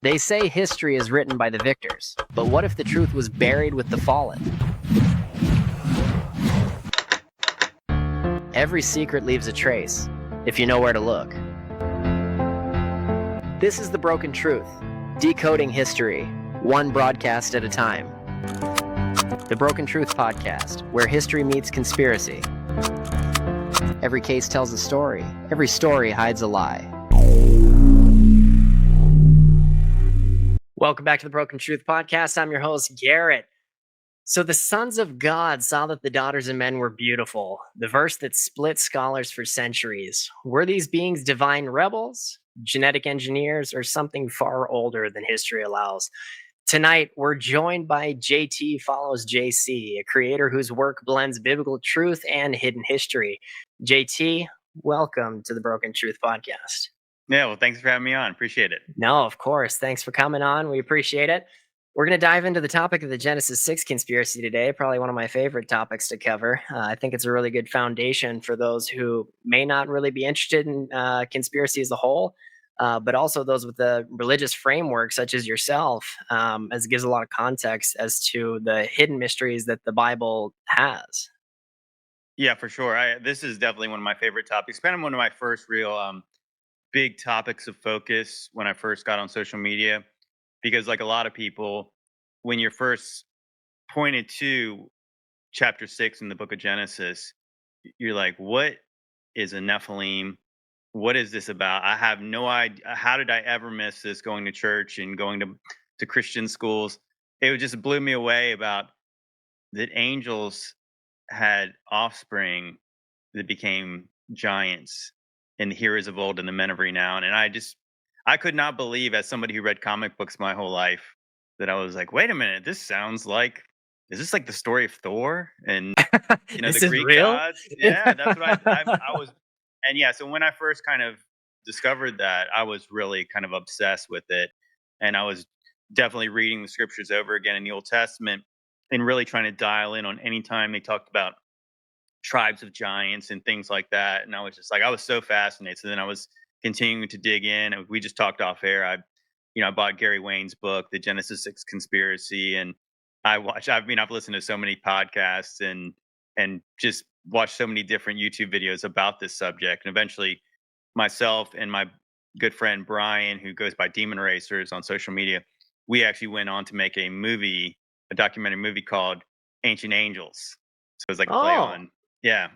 They say history is written by the victors, but what if the truth was buried with the fallen? Every secret leaves a trace, if you know where to look. This is The Broken Truth, decoding history, one broadcast at a time. The Broken Truth Podcast, where history meets conspiracy. Every case tells a story. Every story hides a lie. Welcome back to the Broken Truth Podcast. I'm your host, Garrett. So the sons of God saw that the daughters of men were beautiful, the verse that split scholars for centuries. Were these beings divine rebels, genetic engineers, or something far older than history allows? Tonight, we're joined by JT Follows JC, a creator whose work blends biblical truth and hidden history. JT, welcome to the Broken Truth Podcast. Yeah, well, thanks for having me on. Appreciate it. No, of course. Thanks for coming on. We appreciate it. We're going to dive into the topic of the Genesis 6 conspiracy today, probably one of my favorite topics to cover. I think it's a really good foundation for those who may not really be interested in conspiracy as a whole, but also those with the religious framework, such as yourself, as it gives a lot of context as to the hidden mysteries that the Bible has. Yeah, for sure. This is definitely one of my favorite topics. Kind of one of my first real big topics of focus when I first got on social media, because like a lot of people, when you're first pointed to chapter 6 in the book of Genesis, you're like, what is a Nephilim? What is this about? I have no idea. How did I ever miss this going to church and going to Christian schools? It just blew me away about that angels had offspring that became giants and the heroes of old and the men of renown. And I could not believe, as somebody who read comic books my whole life, that I was like, wait a minute, is this like the story of Thor and This the is Greek real? gods? Yeah, that's what I was. And yeah, so when I first kind of discovered that, I was really kind of obsessed with it, and I was definitely reading the scriptures over again in the Old Testament and really trying to dial in on any time they talked about tribes of giants and things like that. And I was just like, I was so fascinated. So then I was continuing to dig in. And we just talked off air. I bought Gary Wayne's book, The Genesis 6 Conspiracy, and I've listened to so many podcasts and just watched so many different YouTube videos about this subject. And eventually, myself and my good friend Brian, who goes by Demon Racers on social media, we actually went on to make a documentary movie called Ancient Angels. So it was like a play Oh, on. Yeah.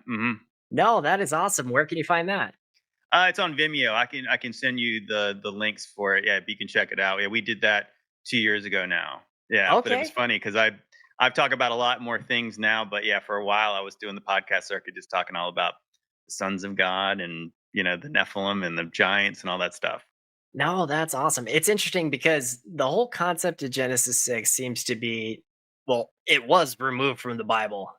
no, that is awesome. Where can you find that? It's on Vimeo. I can send you the links for it. Yeah, you can check it out. Yeah, we did that 2 years ago now. Yeah, but it was Okay. funny because I've talked about a lot more things now. But yeah, for a while I was doing the podcast circuit, just talking all about the sons of God and the Nephilim and the giants and all that stuff. No, that's awesome. It's interesting because the whole concept of Genesis 6 seems to be, well, it was removed from the Bible,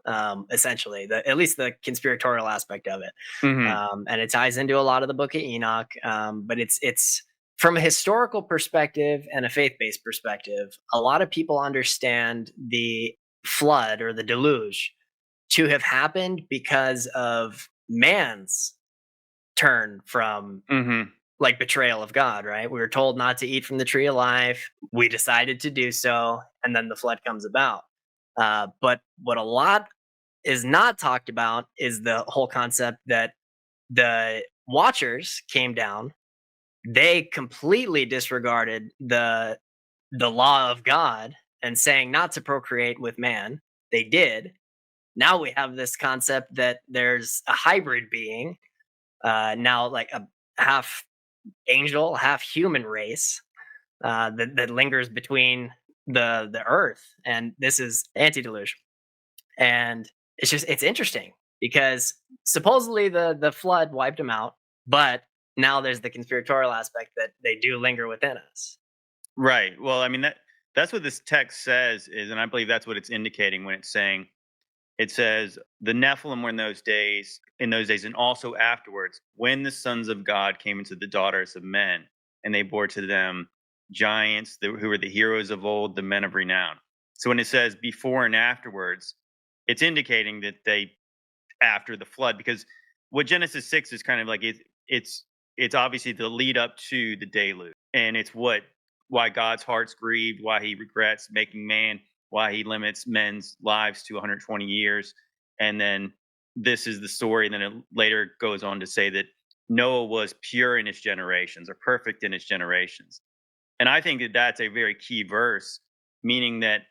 essentially, at least the conspiratorial aspect of it. Hmm. And it ties into a lot of the book of Enoch. But it's from a historical perspective and a faith-based perspective, a lot of people understand the flood or the deluge to have happened because of man's turn from Hmm. like betrayal of God, right? We were told not to eat from the tree of life. We decided to do so, and then the flood comes about. But what a lot is not talked about is the whole concept that the Watchers came down. They completely disregarded the law of God and saying not to procreate with man. They did. Now we have this concept that there's a hybrid being, now like a half angel, half human race, that lingers between the earth, and this is anti-deluge. And it's interesting because supposedly the flood wiped them out, but now there's the conspiratorial aspect that they do linger within us. Right. Well, I mean that's what this text says is, and I believe that's what it's indicating when it's saying. It says the Nephilim were in those days, and also afterwards, when the sons of God came into the daughters of men, and they bore to them giants who were the heroes of old, the men of renown. So when it says before and afterwards, it's indicating that they after the flood, because what Genesis 6 is kind of like it's obviously the lead up to the deluge, and it's what why God's heart's grieved, why he regrets making man, why he limits men's lives to 120 years. And then this is the story. And then it later goes on to say that Noah was pure in his generations or perfect in his generations. And I think that that's a very key verse, meaning that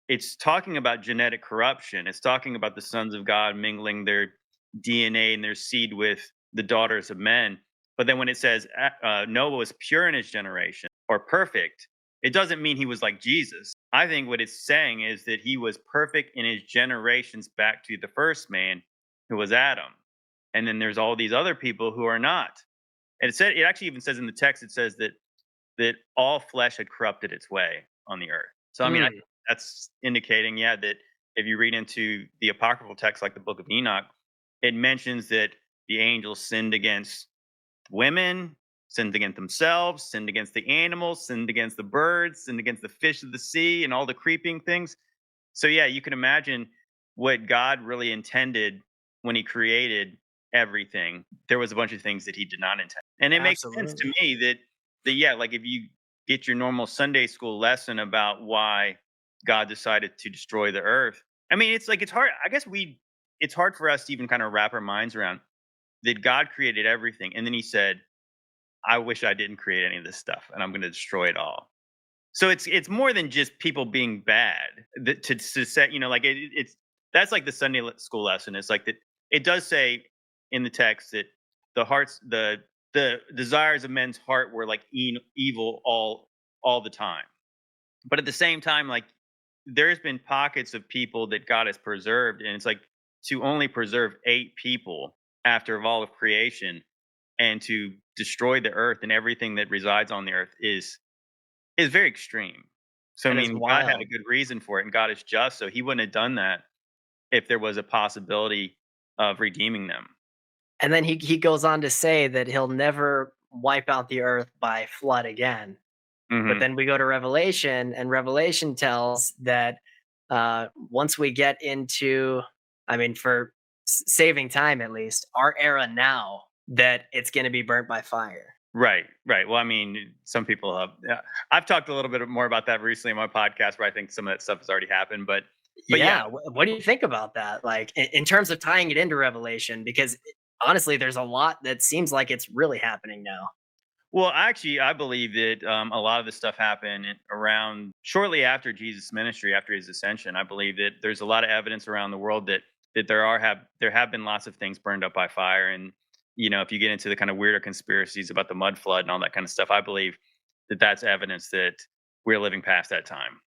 it's talking about genetic corruption. It's talking about the sons of God mingling their DNA and their seed with the daughters of men. But then when it says Noah was pure in his generation or perfect, it doesn't mean he was like Jesus. I think what it's saying is that he was perfect in his generations back to the first man, who was Adam. And then there's all these other people who are not. And it actually even says in the text, it says that all flesh had corrupted its way on the earth. So I mean, Mm. that's indicating, yeah, that if you read into the apocryphal text like the Book of Enoch, it mentions that the angels sinned against women, sinned against themselves, sinned against the animals, sinned against the birds, sinned against the fish of the sea, and all the creeping things. So yeah, you can imagine what God really intended when He created everything. There was a bunch of things that He did not intend, and it makes sense to Absolutely. me that yeah, like if you get your normal Sunday school lesson about why God decided to destroy the earth. I mean, it's like it's hard. I guess it's hard for us to even kind of wrap our minds around that God created everything, and then He said, "I wish I didn't create any of this stuff, and I'm going to destroy it all." So it's more than just people being bad. To set, like it's that's like the school lesson. It's like that. It does say in the text that the desires of men's heart were like evil all the time. But at the same time, like there's been pockets of people that God has preserved, and it's like to only preserve 8 people after of all of creation and to destroy the earth and everything that resides on the earth is very extreme. So, I That is mean, God had a wild. good reason for it, and God is just, so He wouldn't have done that if there was a possibility of redeeming them. And then he goes on to say that he'll never wipe out the earth by flood again. But Mhm. then we go to Revelation, and Revelation tells that once we get into, I mean, for saving time at least, our era now, that it's going to be burnt by fire. Right, right. Well, I mean, some people have. Yeah, I've talked a little bit more about that recently in my podcast, where I think some of that stuff has already happened. But yeah, Yeah, what do you think about that? Like in terms of tying it into Revelation, because honestly, there's a lot that seems like it's really happening now. well, actually, I believe that a lot of this stuff happened around shortly after Jesus' ministry, after his ascension. I believe that there's a lot of evidence around the world that there have been lots of things burned up by fire, and if you get into the kind of weirder conspiracies about the mud flood and all that kind of stuff, I believe that that's evidence that we're living past that time.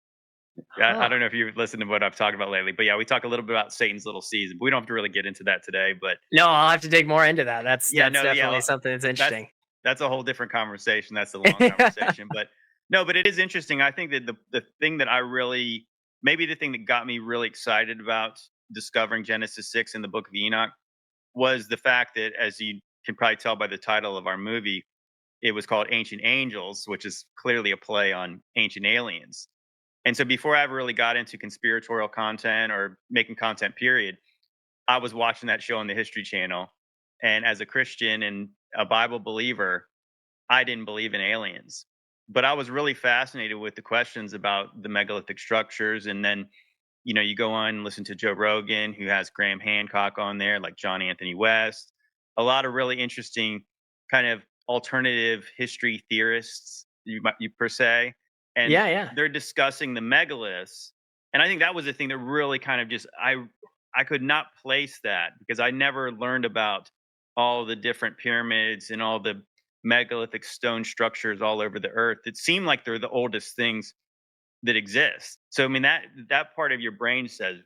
I Huh. don't know if you've listened to what I've talked about lately, but yeah, we talk a little bit about Satan's little seeds, but we don't have to really get into that today. But No, I'll have to dig more into that. yeah, That's no, yeah, definitely something that's that's interesting. that's a whole different conversation. That's a long conversation, but no, but it is interesting. I think that the thing that I really maybe the thing that got me really excited about discovering Genesis 6 in the Book of Enoch was the fact that, as you can probably tell by the title of our movie, it was called Ancient Angels, which is clearly a play on ancient aliens. And so before I ever really got into conspiratorial content or making content, period, I was watching that show on the History Channel. And as a Christian and a Bible believer, I didn't believe in aliens. But I was really fascinated with the questions about the megalithic structures. And then, you go on and listen to Joe Rogan, who has Graham Hancock on there, like John Anthony West, a lot of really interesting kind of alternative history theorists, you per se. And Yeah, yeah. they're discussing the megaliths. And I think that was the thing that really kind of just I could not place that because I never learned about all the different pyramids and all the megalithic stone structures all over the earth that seem like they're the oldest things that exist. So I mean that part of your brain says,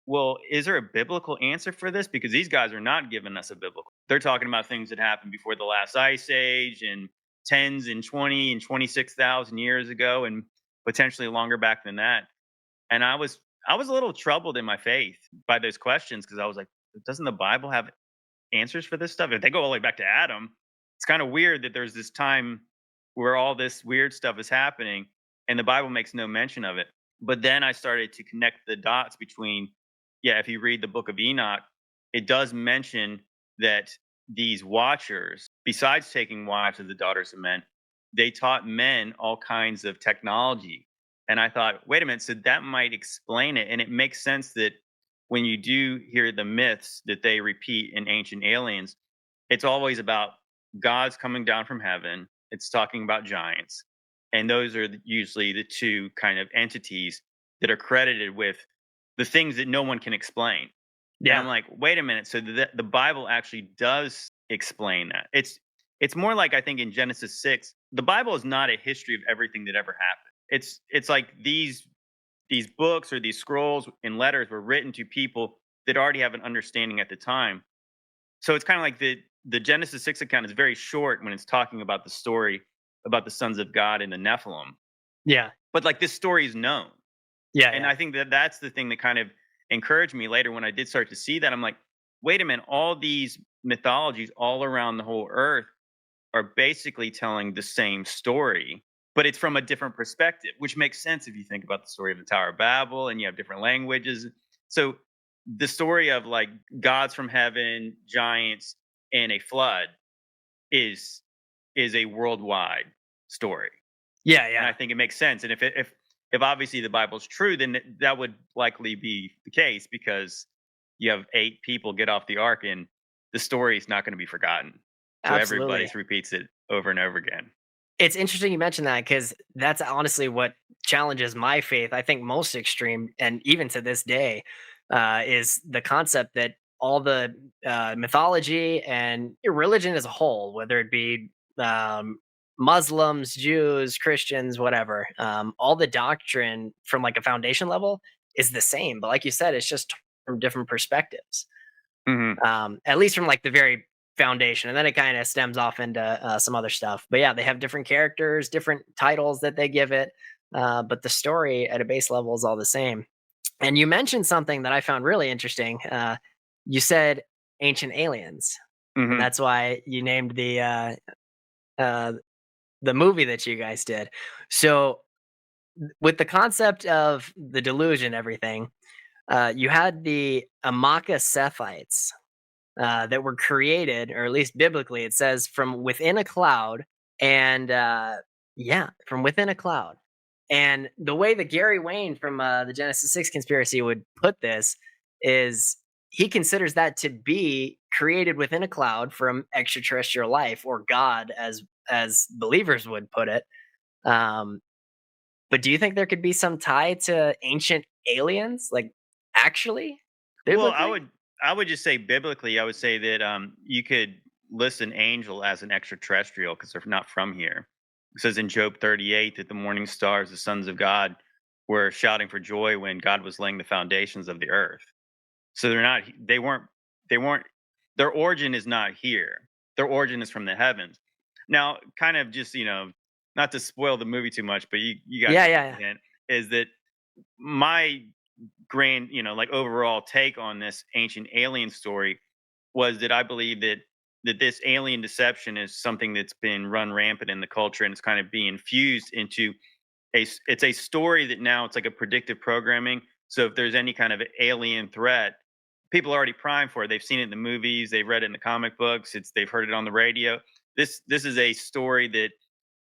well, is there a biblical answer for this? Because these guys are not giving us a biblical. They're talking about things that happened before the last ice age and tens and 20 and 26,000 years ago and potentially longer back than that. And I was a little troubled in my faith by those questions because I was like, doesn't the Bible have answers for this stuff? If they go all the way back to Adam, it's kind of weird that there's this time where all this weird stuff is happening and the Bible makes no mention of it. But then I started to connect the dots between, yeah, if you read the book of Enoch, it does mention that these watchers, besides taking wives of the daughters of men, they taught men all kinds of technology. And I thought, wait a minute, so that might explain it. And it makes sense that when you do hear the myths that they repeat in Ancient Aliens, it's always about gods coming down from heaven. It's talking about giants. And those are usually the two kind of entities that are credited with the things that no one can explain. And I'm Yeah. like, wait a minute. So the Bible actually does explain that. It's more like I think in Genesis 6, the Bible is not a history of everything that ever happened. It's like these books or these scrolls and letters were written to people that already have an understanding at the time. So it's kind of like the Genesis 6 account is very short when it's talking about the story about the sons of God and the Nephilim. Yeah. But like this story is known. Yeah. And Yeah. I think that that's the thing that kind of encouraged me later when I did start to see that. I'm like, wait a minute, all these mythologies all around the whole earth are basically telling the same story, but it's from a different perspective, which makes sense if you think about the story of the Tower of Babel and you have different languages. So the story of like gods from heaven, giants, and a flood is is a worldwide story. Yeah. And I Yeah. think it makes sense. And if obviously the Bible's true, then that would likely be the case because you have 8 people get off the ark and the story is not going to be forgotten. So everybody Absolutely. repeats it over and over again. It's interesting you mentioned that because that's honestly what challenges my faith. I think most extreme, and even to this day, is the concept that all the mythology and religion as a whole, whether it be um, Muslims, Jews, Christians, whatever, all the doctrine from like a foundation level is the same. But like you said, it's just from different perspectives, Hmm. at least from like the very foundation, and then it kind of stems off into some other stuff. But yeah, they have different characters, different titles that they give it, but the story at a base level is all the same. And you mentioned something that I found really interesting. You said Ancient Aliens, and Hmm. that's why you named uh, the movie that you guys did. So with the concept of the delusion, and everything, you had the Amaka Sephites that were created, or at least biblically, it says from within a cloud. And yeah, from within a cloud. And the way that Gary Wayne from the Genesis 6 conspiracy would put this is he considers that to be created within a cloud from extraterrestrial life or God, as believers would put it. Um, but do you think there could be some tie to ancient aliens, like actually, Well, biblically? I would just say biblically, I would say that you could list an angel as an extraterrestrial because they're not from here. It says in Job 38 that the morning stars, the sons of God, were shouting for joy when God was laying the foundations of the earth. So they're not they weren't their origin is not here. Their origin is from the heavens. Now, kind of just, not to spoil the movie too much, but you guys Yeah, will yeah, get the yeah. hint, is that my grand, like overall take on this ancient alien story was that I believe that this alien deception is something that's been run rampant in the culture and it's kind of being fused into it's a story that now it's like a predictive programming. So if there's any kind of alien threat, people are already primed for it. They've seen it in the movies, they've read it in the comic books, they've heard it on the radio. This is a story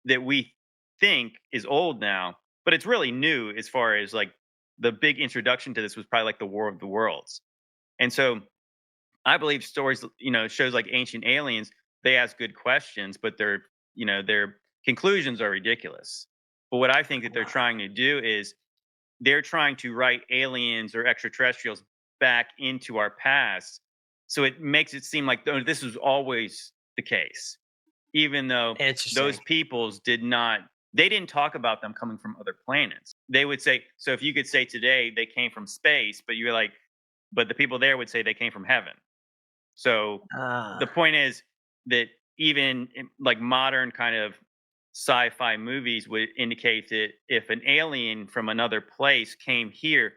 that we think is old now, but it's really new as far as like the big introduction to this was probably like the War of the Worlds. And so I believe stories, shows like Ancient Aliens, they ask good questions, but their conclusions are ridiculous. But what I think that they're trying to do is they're trying to write aliens or extraterrestrials back into our past. So it makes it seem like oh, this was always the case, even though those Interesting. peoples they didn't talk about them coming from other planets. They would say, so if you could say today they came from space, but you're like, but the people there would say they came from heaven. So the Ah, point is that even in, like modern kind of sci-fi movies would indicate that if an alien from another place came here,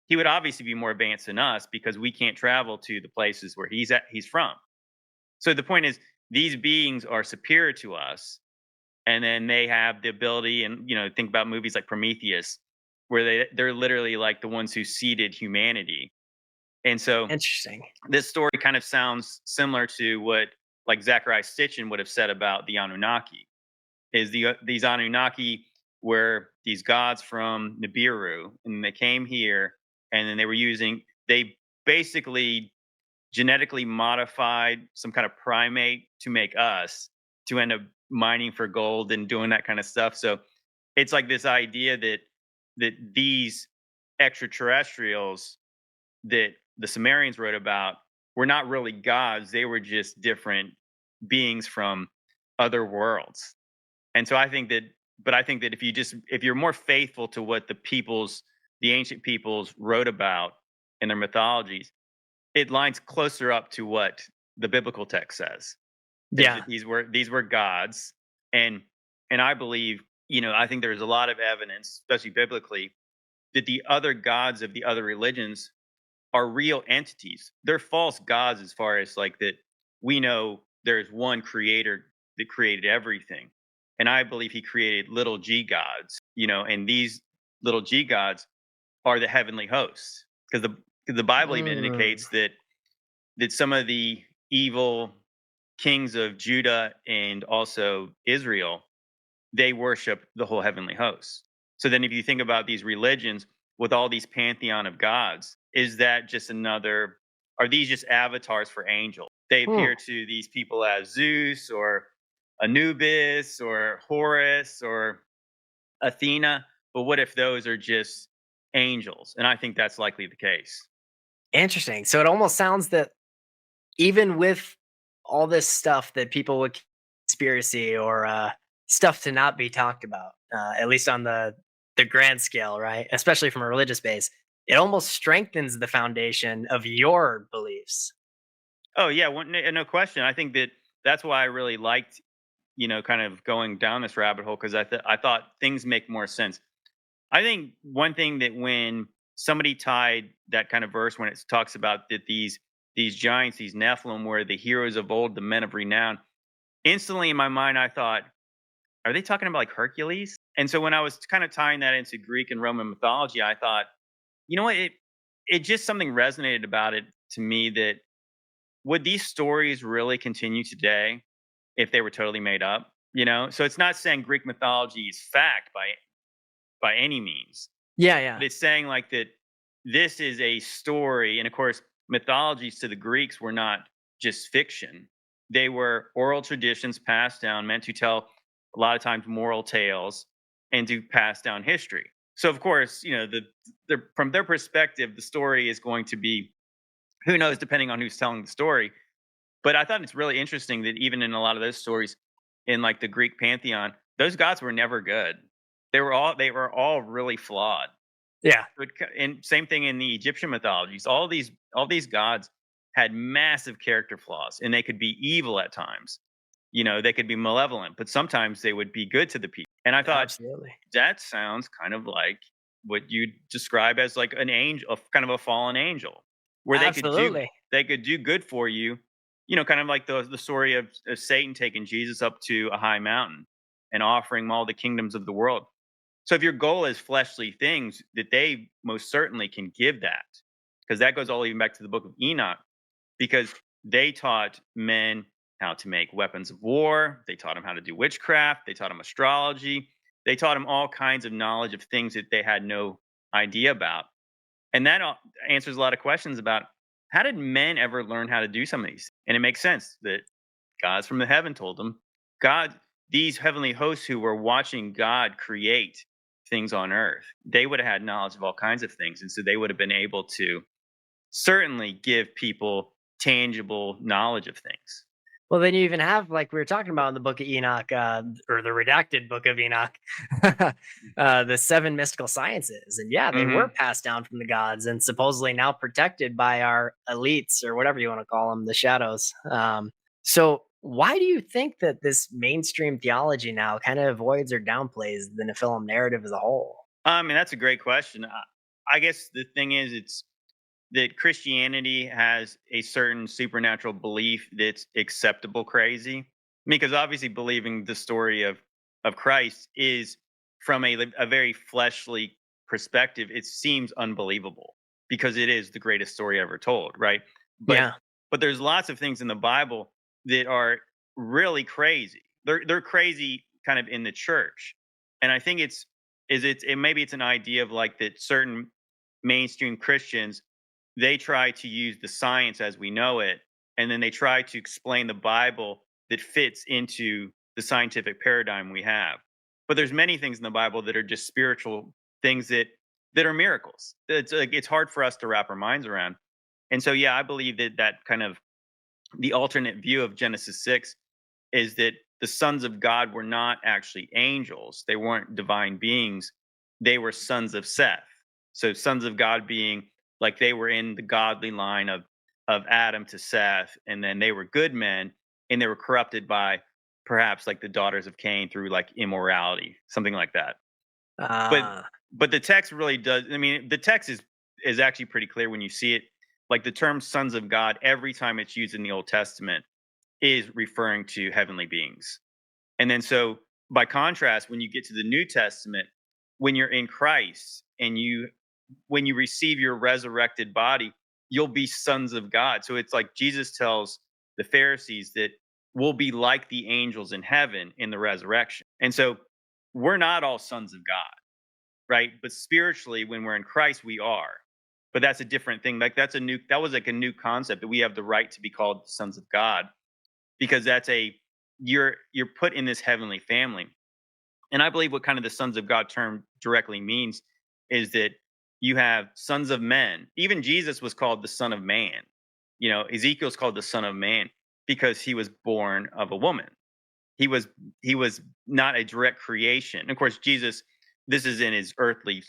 he would obviously be more advanced than us because we can't travel to the places where he's from. So the point is these beings are superior to us and then they have the ability and think about movies like Prometheus where they're literally like the ones who seeded humanity. And so interesting. this story kind of sounds similar to what like Zachariah Sitchin would have said about the Anunnaki. is these Anunnaki were these gods from Nibiru, and they came here, and then they basically genetically modified some kind of primate to make us to end up mining for gold and doing that kind of stuff. So it's like this idea that these extraterrestrials that the Sumerians wrote about were not really gods; they were just different beings from other worlds. And so I think that if you're more faithful to what the ancient peoples wrote about in their mythologies, it lines closer up to what the biblical text says. Is Yeah. that these were gods, and I believe, I think there's a lot of evidence, especially biblically, that the other gods of the other religions are real entities. They're false gods as far as like that we know there's one creator that created everything. And I believe he created little g gods, and these little g gods are the heavenly hosts. Because the Bible even Mm. indicates that some of the evil kings of Judah and also Israel, they worship the whole heavenly host. So then if you think about these religions with all these pantheon of gods, is that just another are these just avatars for angels? They Hmm. appear to these people as Zeus or Anubis or Horus or Athena, but what if those are just angels? And I think that's likely the case. Interesting. So it almost sounds that even with all this stuff that people would conspiracy or stuff to not be talked about, at least on the grand scale, right? Especially from a religious base, it almost strengthens the foundation of your beliefs. Oh yeah, no question. I think that's why I really liked, kind of going down this rabbit hole because I thought things make more sense. I think one thing that when somebody tied that kind of verse when it talks about that these giants, these Nephilim, were the heroes of old, the men of renown. Instantly in my mind, I thought, are they talking about like Hercules? And so when I was kind of tying that into Greek and Roman mythology, I thought, you know what, it just something resonated about it to me that would these stories really continue today if they were totally made up? So it's not saying Greek mythology is fact by any means, Yeah, but yeah, it's saying like that this is a story. And of course, mythologies to the Greeks were not just fiction. They were oral traditions passed down, meant to tell a lot of times moral tales and to pass down history. So of course, from their perspective, the story is going to be who knows, depending on who's telling the story. But I thought it's really interesting that even in a lot of those stories in like the Greek pantheon, those gods were never good. They were all really flawed. yeah. And same thing in the Egyptian mythologies. All these gods had massive character flaws, and they could be evil at times. They could be malevolent, but sometimes they would be good to the people. And I thought Absolutely, that sounds kind of like what you describe as like an angel, kind of a fallen angel, where absolutely. they could do good for you. Kind of like the story of Satan taking Jesus up to a high mountain and offering him all the kingdoms of the world. So if your goal is fleshly things, that they most certainly can give that, because that goes all even back to the book of Enoch, because they taught men how to make weapons of war. They taught them how to do witchcraft. They taught them astrology. They taught them all kinds of knowledge of things that they had no idea about. And that answers a lot of questions about how did men ever learn how to do some of these? And it makes sense that gods from the heaven told them. God, these heavenly hosts who were watching God create things on earth, they would have had knowledge of all kinds of things. And so they would have been able to certainly give people tangible knowledge of things. Well, then you even have, like we were talking about in the Book of Enoch, or the redacted Book of Enoch, the seven mystical sciences, and yeah, they were Hmm. passed down from the gods and supposedly now protected by our elites or whatever you want to call them, the shadows. So, why do you think that this mainstream theology now kind of avoids or downplays the Nephilim narrative as a whole? I mean, that's a great question. I guess the thing is, it's that Christianity has a certain supernatural belief that's acceptable crazy. Because obviously believing the story of Christ is from a very fleshly perspective, it seems unbelievable because it is the greatest story ever told, right? But Yeah, but there's lots of things in the Bible that are really crazy. They're crazy kind of in the church. And I think maybe it's an idea of like that certain mainstream Christians, they try to use the science as we know it, and then they try to explain the Bible that fits into the scientific paradigm we have. But there's many things in the Bible that are just spiritual things that are miracles. It's like it's hard for us to wrap our minds around. And so yeah, I believe that that kind of the alternate view of Genesis 6 is that the sons of God were not actually angels. They weren't divine beings. They were sons of Seth. So sons of God being like they were in the godly line of Adam to Seth, and then they were good men, and they were corrupted by perhaps like the daughters of Cain through like immorality, something like that. But Uh, but the text really does. I mean, the text is actually pretty clear when you see it. Like the term "sons of God," every time it's used in the Old Testament, is referring to heavenly beings. And then so by contrast, when you get to the New Testament, when you're in Christ and when you receive your resurrected body, you'll be sons of God. So it's like Jesus tells the Pharisees that we'll be like the angels in heaven in the resurrection. And so we're not all sons of God, right? But spiritually, when we're in Christ, we are. But that's a different thing. Like that was like a new concept that we have the right to be called sons of God because that's a you're put in this heavenly family. And I believe what kind of the sons of God term directly means is that you have sons of men. Even Jesus was called the son of man. You know, Ezekiel's called the son of man because he was born of a woman. He was not a direct creation. Of course, Jesus, this is in his earthly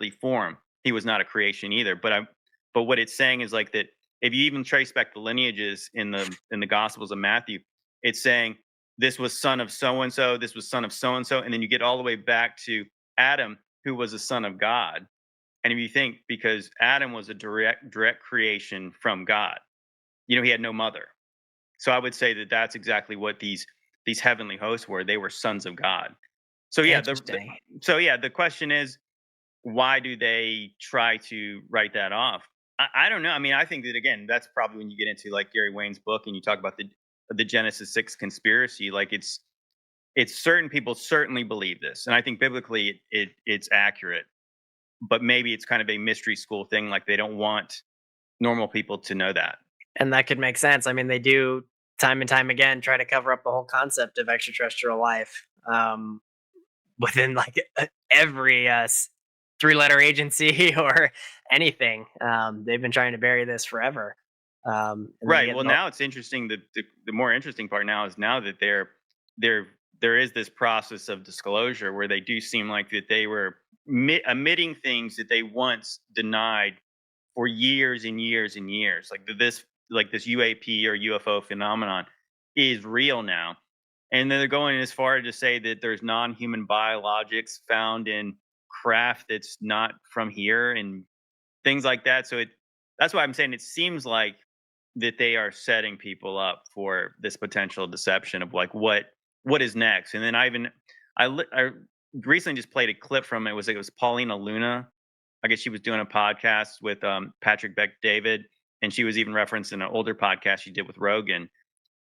form. He was not a creation either. But what it's saying is like that if you even trace back the lineages in the Gospels of Matthew, it's saying this was son of so and so, this was son of so and so, and then you get all the way back to Adam, who was a son of God. And if you think because Adam was a direct creation from God, you know, he had no mother. So I would say that that's exactly what these heavenly hosts were. They were sons of God. So yeah, Interesting. the question is, why do they try to write that off? I don't know. I mean, I think that again, that's probably when you get into like Gary Wayne's book and you talk about the Genesis 6 conspiracy. Like it's certain people certainly believe this, and I think biblically it's accurate. But maybe it's kind of a mystery school thing. Like they don't want normal people to know that. And that could make sense. I mean, they do time and time again try to cover up the whole concept of extraterrestrial life within like every three-letter agency or anything. They've been trying to bury this forever, and they Right. get Well, now it's interesting. The more interesting part now is now that there there is this process of disclosure where they do seem like that they were emitting things that they once denied for years and years and years. Like this UAP or UFO phenomenon is real now, and then they're going as far to say that there's non-human biologics found in craft that's not from here and things like that. So that's why I'm saying it seems like that they are setting people up for this potential deception of like what is next. And then I recently just played a clip from it was Paulina Luna. I guess she was doing a podcast with Patrick Beck David, and she was even referenced in an older podcast she did with Rogan.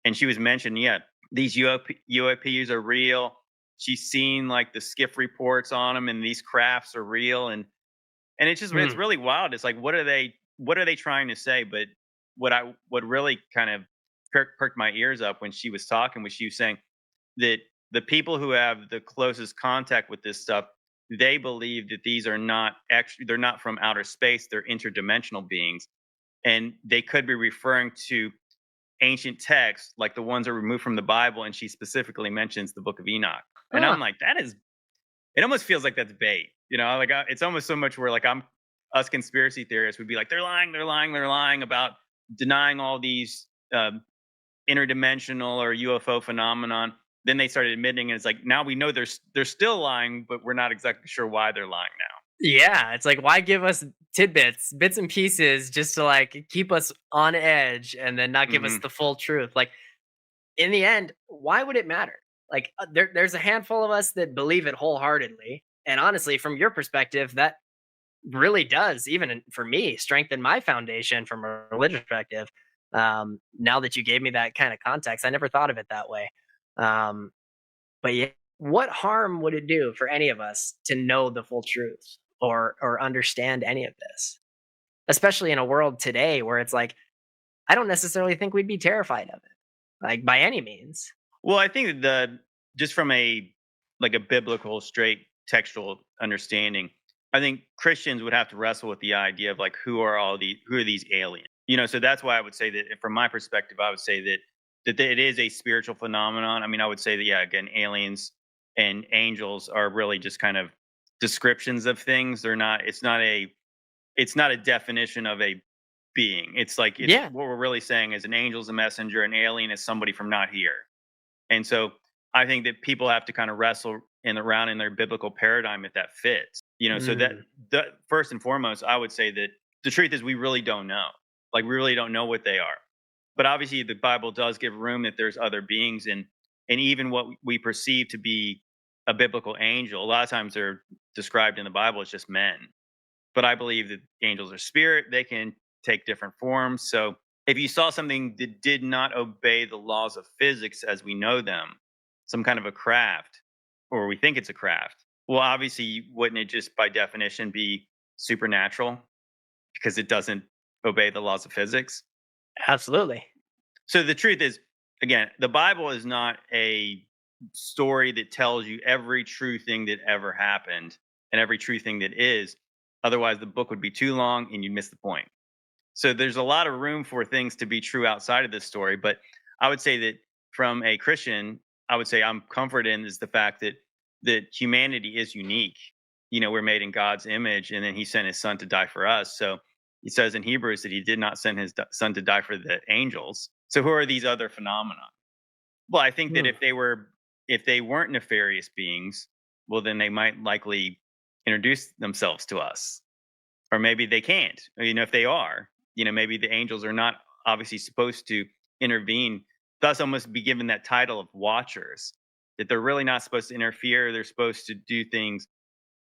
And she was mentioning, yeah, these UAPs are real. She's seen like the skiff reports on them, and these crafts are real. And it's just it's Hmm. really wild. It's like what are they trying to say? But what really kind of perked my ears up when she was talking was she was saying that the people who have the closest contact with this stuff, they believe that these are not actually they're not from outer space, they're interdimensional beings. And they could be referring to ancient texts like the ones that were removed from the Bible, and she specifically mentions the book of Enoch. And Huh. I'm like, that is it almost feels like that's bait, you know, like it's almost so much where like us conspiracy theorists would be like, they're lying, they're lying, they're lying about denying all these interdimensional or UFO phenomenon. Then they started admitting, and it's like now we know they're still lying, but we're not exactly sure why they're lying now. Yeah, it's like why give us tidbits, bits and pieces, just to like keep us on edge, and then not give us Hmm. the full truth. Like in the end, why would it matter? Like there's a handful of us that believe it wholeheartedly, and honestly, from your perspective, that really does, even for me, strengthen my foundation from a religious perspective. Now that you gave me that kind of context, I never thought of it that way. Um, but yeah, what harm would it do for any of us to know the full truth or understand any of this? Especially in a world today where it's like, I don't necessarily think we'd be terrified of it, like by any means. Well, I think that the just from a like a biblical straight textual understanding, I think Christians would have to wrestle with the idea of like who are these aliens? You know, so that's why I would say that from my perspective, I would say that it is a spiritual phenomenon. I mean, I would say that yeah, again, aliens and angels are really just kind of descriptions of things. They're not. It's not a definition of a being. It's like it's Yeah, what we're really saying is an angel's a messenger, an alien is somebody from not here. And so I think that people have to kind of wrestle in around in their biblical paradigm if that fits. You know, so that mm, the first and foremost, I would say that the truth is we really don't know. Like we really don't know what they are. But obviously the Bible does give room that there's other beings and even what we perceive to be a biblical angel, a lot of times they're described in the Bible as just men. But I believe that angels are spirit, they can take different forms. So if you saw something that did not obey the laws of physics as we know them, some kind of a craft, or we think it's a craft, well, obviously, wouldn't it just by definition be supernatural because it doesn't obey the laws of physics? absolutely. So the truth is, again, the Bible is not a story that tells you every true thing that ever happened and every true thing that is. Otherwise, the book would be too long and you'd miss the point. So there's a lot of room for things to be true outside of this story. But I would say that from a Christian, I would say I'm comforted in is the fact that humanity is unique. You know, we're made in God's image, and then He sent His Son to die for us. So He says in Hebrews that He did not send His Son to die for the angels. So who are these other phenomena? Well, I think that Mm, if they weren't nefarious beings, well, then they might likely introduce themselves to us, or maybe they can't. Or, you know, if they are, you know, maybe the angels are not obviously supposed to intervene, thus almost be given that title of watchers, that they're really not supposed to interfere. They're supposed to do things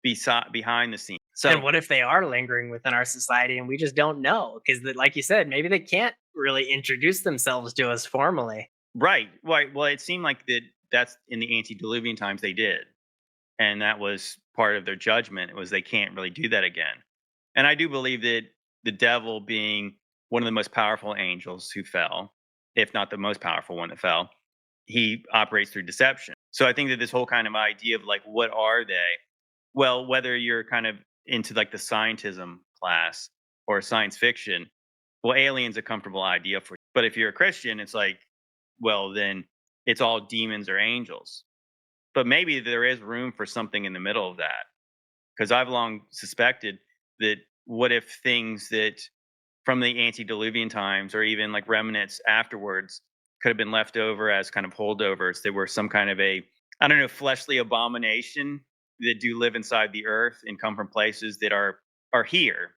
behind the scenes. and So, what if they are lingering within our society and we just don't know? Because, like you said, maybe they can't really introduce themselves to us formally. right, right. Well, it seemed like that's in the antediluvian times they did. And that was part of their judgment. It was they can't really do that again. And I do believe that the devil being one of the most powerful angels who fell, if not the most powerful one that fell, he operates through deception. So I think that this whole kind of idea of like, what are they? Well, whether you're kind of into like the scientism class or science fiction, well, alien's a comfortable idea for you. But if you're a Christian, it's like, well, then it's all demons or angels. But maybe there is room for something in the middle of that. Because I've long suspected that what if things that from the antediluvian times or even like remnants afterwards could have been left over as kind of holdovers that were some kind of a, I don't know, fleshly abomination that do live inside the earth and come from places that are here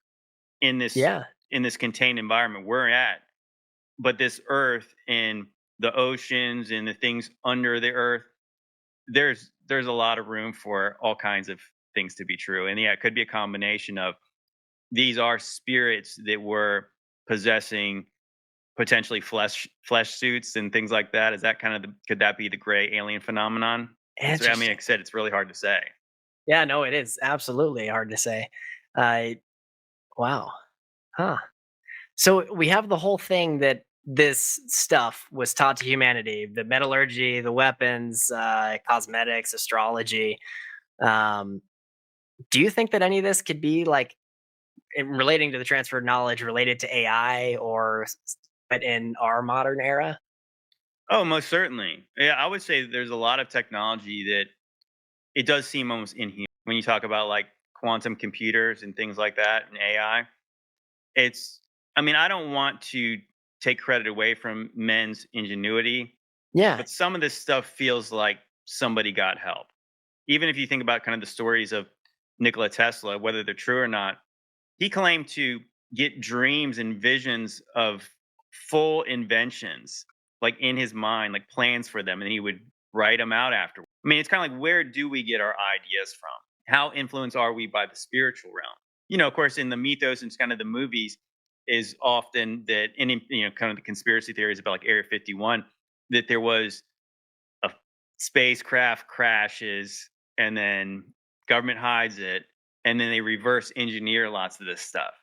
in Yeah. this contained environment we're at. But this earth and the oceans and the things under the earth, there's a lot of room for all kinds of things to be true. And yeah, it could be a combination of these are spirits that were possessing potentially flesh suits and things like that. Is that kind of could that be the gray alien phenomenon? I mean, Interesting. like I said, it's really hard to say. Yeah, no, it is absolutely hard to say. Uh, wow. Huh. So we have the whole thing that this stuff was taught to humanity: the metallurgy, the weapons, cosmetics, astrology. Um, do you think that any of this could be like relating to the transfer of knowledge related to AI but in our modern era? Oh, most certainly. Yeah, I would say there's a lot of technology that it does seem almost inhuman when you talk about like quantum computers and things like that and AI. It's, I mean, I don't want to take credit away from men's ingenuity, Yeah. but some of this stuff feels like somebody got help. Even if you think about kind of the stories of Nikola Tesla, whether they're true or not, he claimed to get dreams and visions of full inventions like in his mind, like plans for them, and he would write them out after. I mean, it's kind of like where do we get our ideas from? How influenced are we by the spiritual realm? You know, of course, in the mythos and kind of the movies, is often that any, you know, kind of the conspiracy theories about like Area 51, that there was a spacecraft crashes, and then government hides it, and then they reverse engineer lots of this stuff.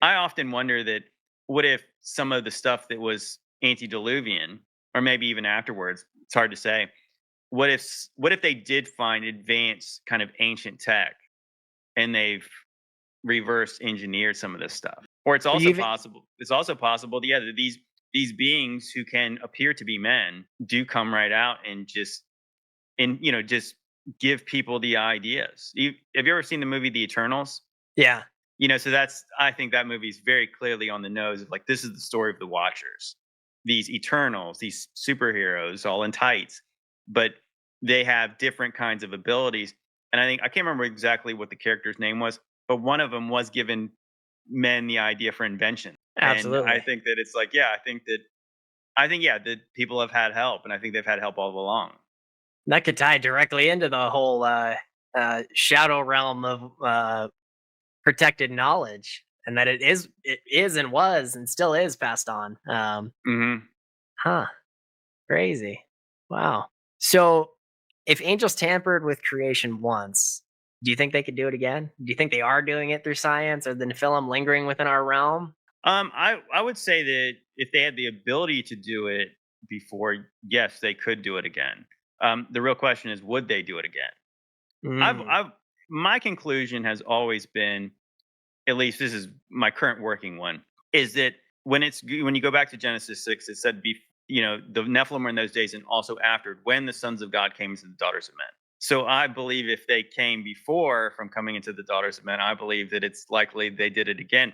I often wonder that what if some of the stuff that was antediluvian, or maybe even afterwards, it's hard to say. What if they did find advanced kind of ancient tech and they've reverse engineered some of this stuff? Or You even it's also possible, yeah, that these beings who can appear to be men do come right out and just give people the ideas. Have you ever seen the movie The Eternals? yeah, So that's I think that movie is very clearly on the nose of like this is the story of the Watchers, these Eternals, these superheroes, all in tights, but they have different kinds of abilities. And I can't remember exactly what the character's name was, but one of them was given men the idea for invention. And I absolutely. think that it's like, yeah, I think yeah, that people have had help, and I think they've had help all along. That could tie directly into the whole shadow realm of protected knowledge, and that it is and was and still is passed on. Hmm. Huh. Crazy. Wow. So, if angels tampered with creation once, do you think they could do it again? Do you think they are doing it through science? Or the Nephilim lingering within our realm? I would say that if they had the ability to do it before, yes, they could do it again. The real question is, would they do it again? Mm, I've my conclusion has always been, at least this is my current working one, is that when you go back to Genesis 6, it said the Nephilim were in those days and also after when the sons of God came into the daughters of men. So I believe if they came before from coming into the daughters of men, I believe that it's likely they did it again.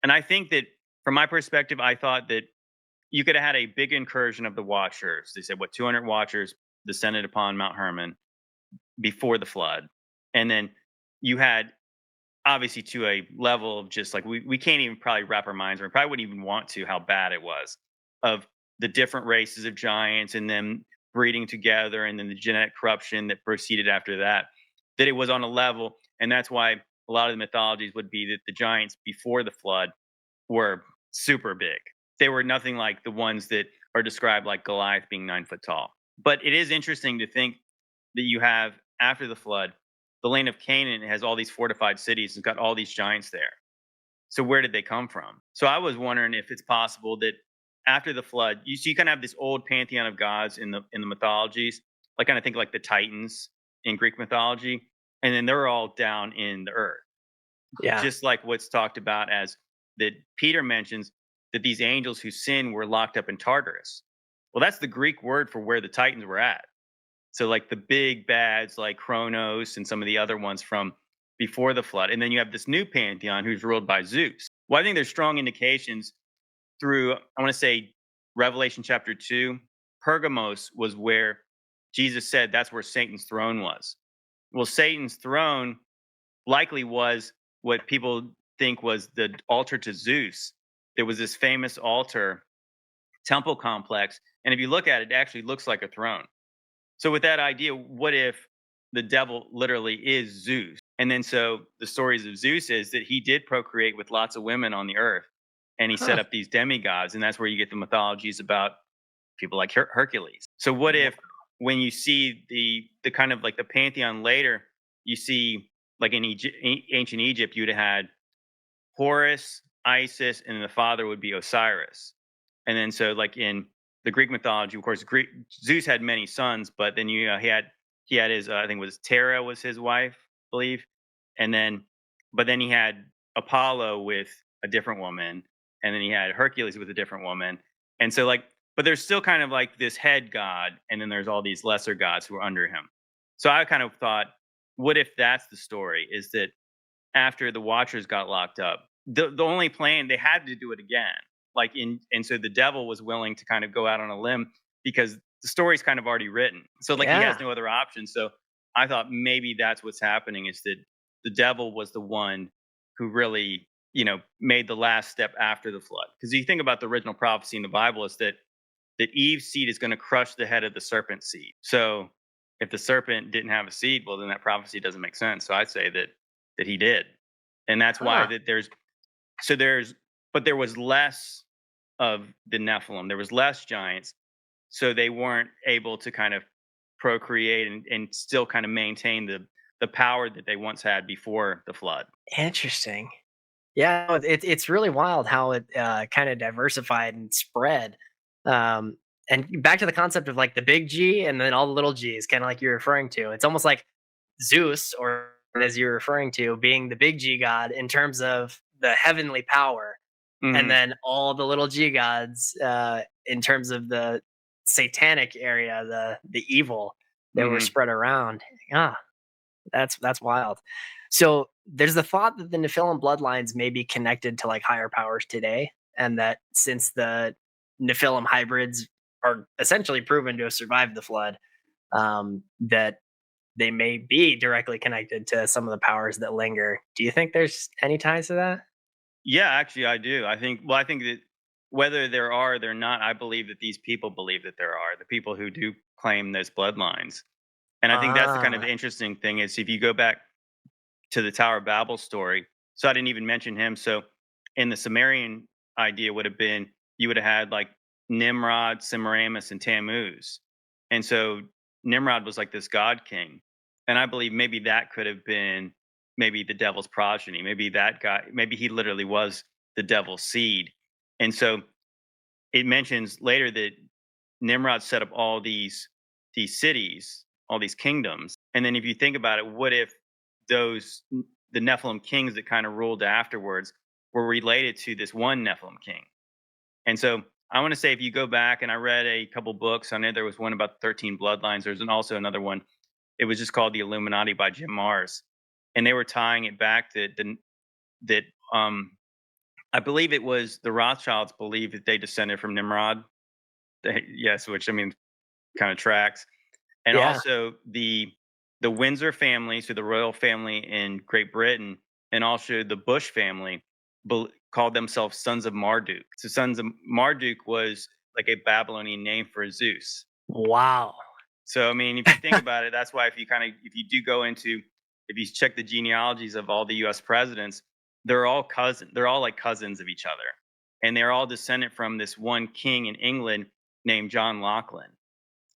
And I think that from my perspective, I thought that you could have had a big incursion of the Watchers. They said, what, 200 Watchers descended upon Mount Hermon before the flood. And then you had, obviously, to a level of just like, we can't even probably wrap our minds around, probably wouldn't even want to, how bad it was, of the different races of giants and them breeding together and then the genetic corruption that proceeded after that, that it was on a level. And that's why a lot of the mythologies would be that the giants before the flood were super big. They were nothing like the ones that are described, like Goliath being 9 foot tall. But it is interesting to think that you have, after the flood, the land of Canaan has all these fortified cities and got all these giants there. So where did they come from? So I was wondering if it's possible that after the flood, you kind of have this old pantheon of gods in the mythologies, like kind of think like the Titans in Greek mythology, and then they're all down in the earth, yeah. just like what's talked about as that Peter mentions that these angels who sin were locked up in Tartarus. Well, that's the Greek word for where the Titans were at. So like the big bads like Kronos and some of the other ones from before the flood. And then you have this new pantheon who's ruled by Zeus. Well, I think there's strong indications through, I want to say, Revelation chapter 2. Pergamos was where Jesus said that's where Satan's throne was. Well, Satan's throne likely was what people think was the altar to Zeus. There was this famous altar temple complex. And if you look at it, it actually looks like a throne. So with that idea, what if the devil literally is Zeus? And then so the stories of Zeus is that he did procreate with lots of women on the earth and he set Huh. up these demigods, and that's where you get the mythologies about people like Hercules. So what Wow. if when you see the kind of like the pantheon later, you see like in ancient Egypt, you'd have had Horus, Isis, and the father would be Osiris. And then so like in the Greek mythology, of course, Zeus had many sons, but then he had his I think it was Terra was his wife, I believe, and then but then he had Apollo with a different woman, and then he had Hercules with a different woman, and so like, but there's still kind of like this head god, and then there's all these lesser gods who are under him. So I kind of thought, what if that's the story? Is that after the Watchers got locked up, the only plan they had to do it again. Like and so the devil was willing to kind of go out on a limb because the story's kind of already written. So like he has Yeah. no other option. So I thought maybe that's what's happening is that the devil was the one who really, made the last step after the flood. Because you think about the original prophecy in the Bible is that Eve's seed is going to crush the head of the serpent's seed. So if the serpent didn't have a seed, well then that prophecy doesn't make sense. So I'd say that he did. And that's why Huh. that there's but there was less of the Nephilim. There was less giants, so they weren't able to kind of procreate and still kind of maintain the power that they once had before the flood. Interesting. Yeah, no, it's really wild how it kind of diversified and spread. Um, and back to the concept of like the big G and then all the little G's, kind of like you're referring to. It's almost like Zeus, or as you're referring to, being the big G god in terms of the heavenly power, and Hmm. then all the little G gods in terms of the satanic area, the evil that were Hmm. spread around. Ah, that's wild. So there's the thought that the Nephilim bloodlines may be connected to like higher powers today, and that since the Nephilim hybrids are essentially proven to have survived the flood, that they may be directly connected to some of the powers that linger. Do you think there's any ties to that? Yeah, actually, I do. I think. Well, I think that whether there are, they're not. I believe that these people believe that there are the people who do claim those bloodlines, and I think that's the kind of Ah, interesting thing is if you go back to the Tower of Babel story. So I didn't even mention him. So in the Sumerian idea would have been you would have had like Nimrod, Semiramis, and Tammuz. And so Nimrod was like this god king. And I believe maybe that could have been maybe the devil's progeny. Maybe that guy, maybe he literally was the devil's seed. And so it mentions later that Nimrod set up all these cities, all these kingdoms. And then if you think about it, what if those the Nephilim kings that kind of ruled afterwards were related to this one Nephilim king? And so I want to say if you go back and I read a couple books on it, there was one about 13 bloodlines. There's also another one. It was just called The Illuminati by Jim Mars. And they were tying it back to that I believe it was the Rothschilds believe that they descended from Nimrod. Yes, which I mean kind of tracks. And yeah. also the Windsor family, so the royal family in Great Britain, and also the Bush family called themselves sons of Marduk. So sons of Marduk was like a Babylonian name for Zeus. Wow. So I mean, if you think about it, that's why if you do go into if you check the genealogies of all the U.S. presidents, they're all cousins. They're all like cousins of each other, and they're all descended from this one king in England named John Laughlin,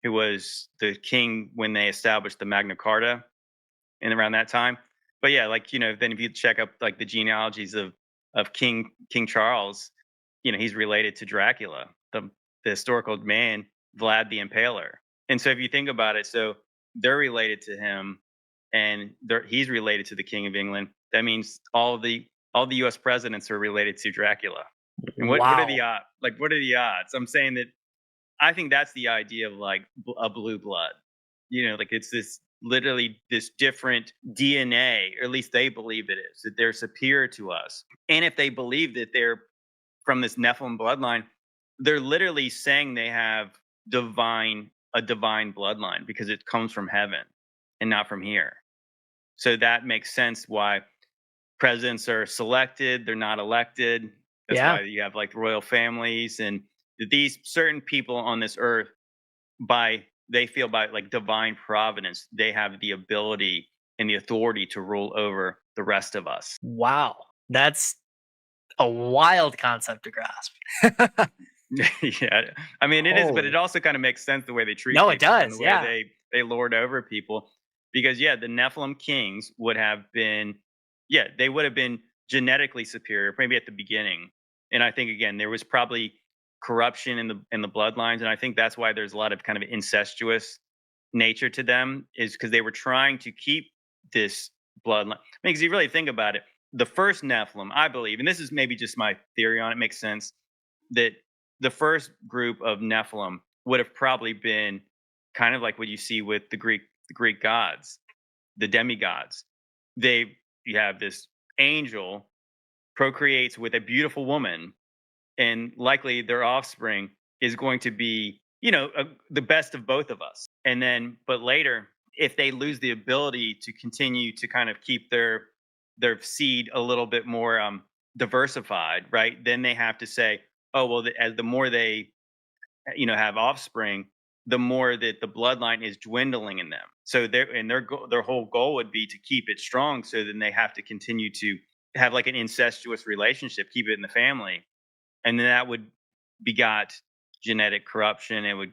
who was the king when they established the Magna Carta and around that time. But yeah, like then if you check up like the genealogies of King Charles, he's related to Dracula, the historical man Vlad the Impaler. And so if you think about it, so they're related to him, and he's related to the King of England. That means all the U.S. presidents are related to Dracula. And what are the Wow. odds? Like, what are the odds? I'm saying that I think that's the idea of like a blue blood. Like it's this literally this different DNA, or at least they believe it is, that they're superior to us. And if they believe that they're from this Nephilim bloodline, they're literally saying they have a divine bloodline because it comes from heaven and not from here. So that makes sense why presidents are selected, they're not elected. That's Yeah. why you have like royal families and these certain people on this earth they feel by like divine providence, they have the ability and the authority to rule over the rest of us. Wow. That's a wild concept to grasp. Yeah. I mean it is, but it Holy. also kind of makes sense the way they treat No, it people and the does. way Yeah. they lord over people. Because yeah, the Nephilim kings would have been yeah, they would have been genetically superior, maybe at the beginning. And I think again, there was probably corruption in the bloodlines. And I think that's why there's a lot of kind of incestuous nature to them, is because they were trying to keep this bloodline. Because you really think about it, the first Nephilim, I believe, and this is maybe just my theory on it, makes sense that the first group of Nephilim would have probably been kind of like what you see with the Greek gods, the demigods. You have this angel procreates with a beautiful woman, and likely their offspring is going to be, the best of both of us. And then, but later, if they lose the ability to continue to kind of keep their seed a little bit more diversified, right? Then they have to say, oh well, as the more they have offspring, the more that the bloodline is dwindling in them. So their whole goal would be to keep it strong. So then they have to continue to have like an incestuous relationship, keep it in the family, and then that would begot genetic corruption. It would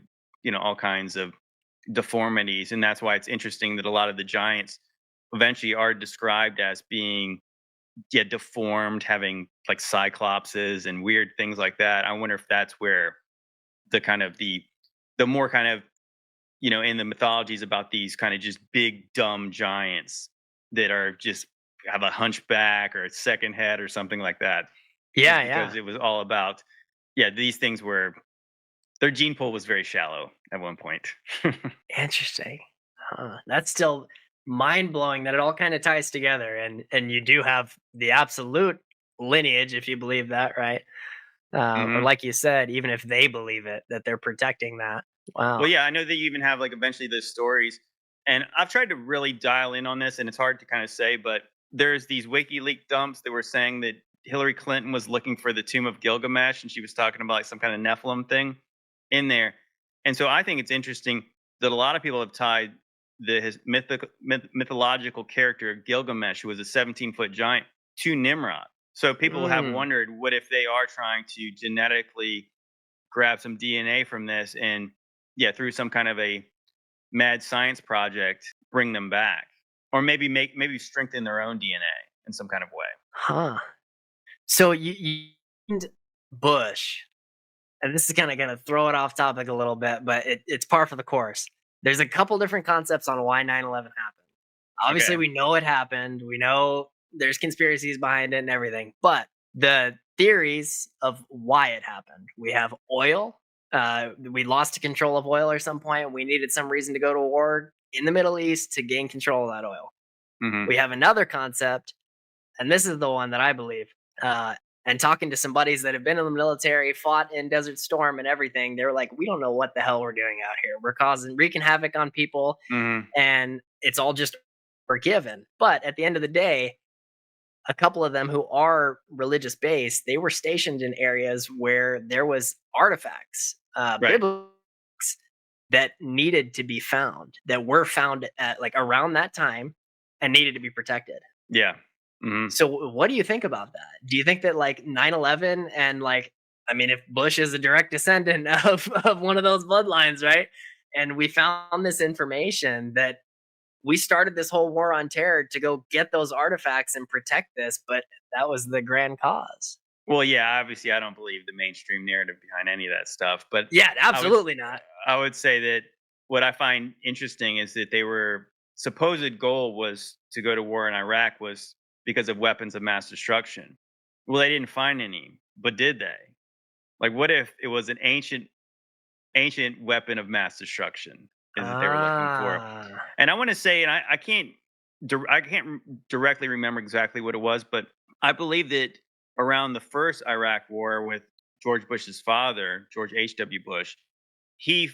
all kinds of deformities, and that's why it's interesting that a lot of the giants eventually are described as being, yeah, deformed, having like cyclopses and weird things like that. I wonder if that's where the kind of the more kind of, in the mythologies about these kind of just big dumb giants that are just have a hunchback or a second head or something like that, is Yeah, because yeah. it was all about, yeah, these things were, their gene pool was very shallow at one point. Interesting. Huh. That's still mind blowing that it all kind of ties together, and you do have the absolute lineage if you believe that, right? Or Hmm. like you said, even if they believe it, that they're protecting that. Wow. Well, yeah, I know that you even have like eventually those stories, and I've tried to really dial in on this, and it's hard to kind of say, but there's these WikiLeaks dumps that were saying that Hillary Clinton was looking for the tomb of Gilgamesh, and she was talking about like some kind of Nephilim thing in there, and so I think it's interesting that a lot of people have tied his mythological character of Gilgamesh, who was a 17-foot giant, to Nimrod. So people have Mm. wondered, what if they are trying to genetically grab some DNA from this and, yeah, through some kind of a mad science project, bring them back, or maybe strengthen their own DNA in some kind of way. Huh. So you mentioned Bush, and this is kind of going to throw it off topic a little bit, but it's par for the course. There's a couple different concepts on why 9/11 happened. Obviously, Okay. we know it happened. We know there's conspiracies behind it and everything, but the theories of why it happened. We have oil. We lost control of oil at some point. We needed some reason to go to war in the Middle East to gain control of that oil. Hmm. We have another concept, and this is the one that I believe. Uh, and talking to some buddies that have been in the military, fought in Desert Storm and everything, they were like, "We don't know what the hell we're doing out here. We're wreaking havoc on people, Hmm. and it's all just forgiven." But at the end of the day, a couple of them who are religious based, they were stationed in areas where there was artifacts, Right. biblical that needed to be found, that were found at like around that time and needed to be protected. Yeah. Hmm. So what do you think about that? Do you think that like 9/11 and like, I mean, if Bush is a direct descendant of one of those bloodlines, right? And we found this information that we started this whole war on terror to go get those artifacts and protect this, but that was the grand cause. Well, yeah. Obviously, I don't believe the mainstream narrative behind any of that stuff, but Yeah, I would absolutely not. I would say that what I find interesting is that they were supposed goal was to go to war in Iraq was because of weapons of mass destruction. Well, they didn't find any, but did they? Like, what if it was an ancient weapon of mass destruction is that they were looking for? Ah. And I want to say, and I can't directly remember exactly what it was, but I believe that around the first Iraq War with George Bush's father, George H.W. Bush, he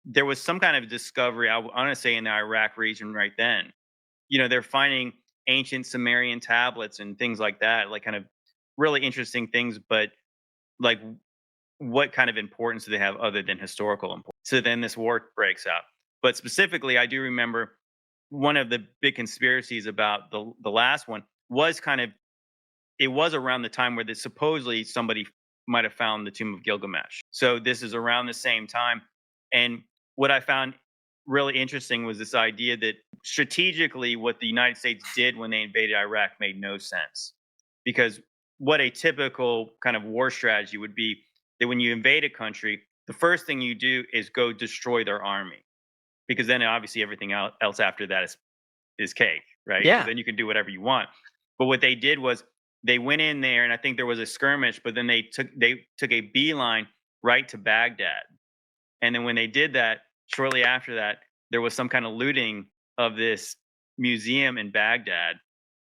there was some kind of discovery. I want to say in the Iraq region right then. They're finding ancient Sumerian tablets and things like that, like kind of really interesting things, but like what kind of importance do they have other than historical importance? So then this war breaks out. But specifically, I do remember one of the big conspiracies about the last one was kind of, it was around the time where supposedly somebody might have found the tomb of Gilgamesh. So this is around the same time. And what I found really interesting was this idea that strategically what the United States did when they invaded Iraq made no sense. Because what a typical kind of war strategy would be, that when you invade a country, the first thing you do is go destroy their army. Because then obviously everything else after that is cake, right? Because Yeah. then you can do whatever you want. But what they did was they went in there, and I think there was a skirmish, but then they took a beeline right to Baghdad. And then when they did that, shortly after that, there was some kind of looting of this museum in Baghdad,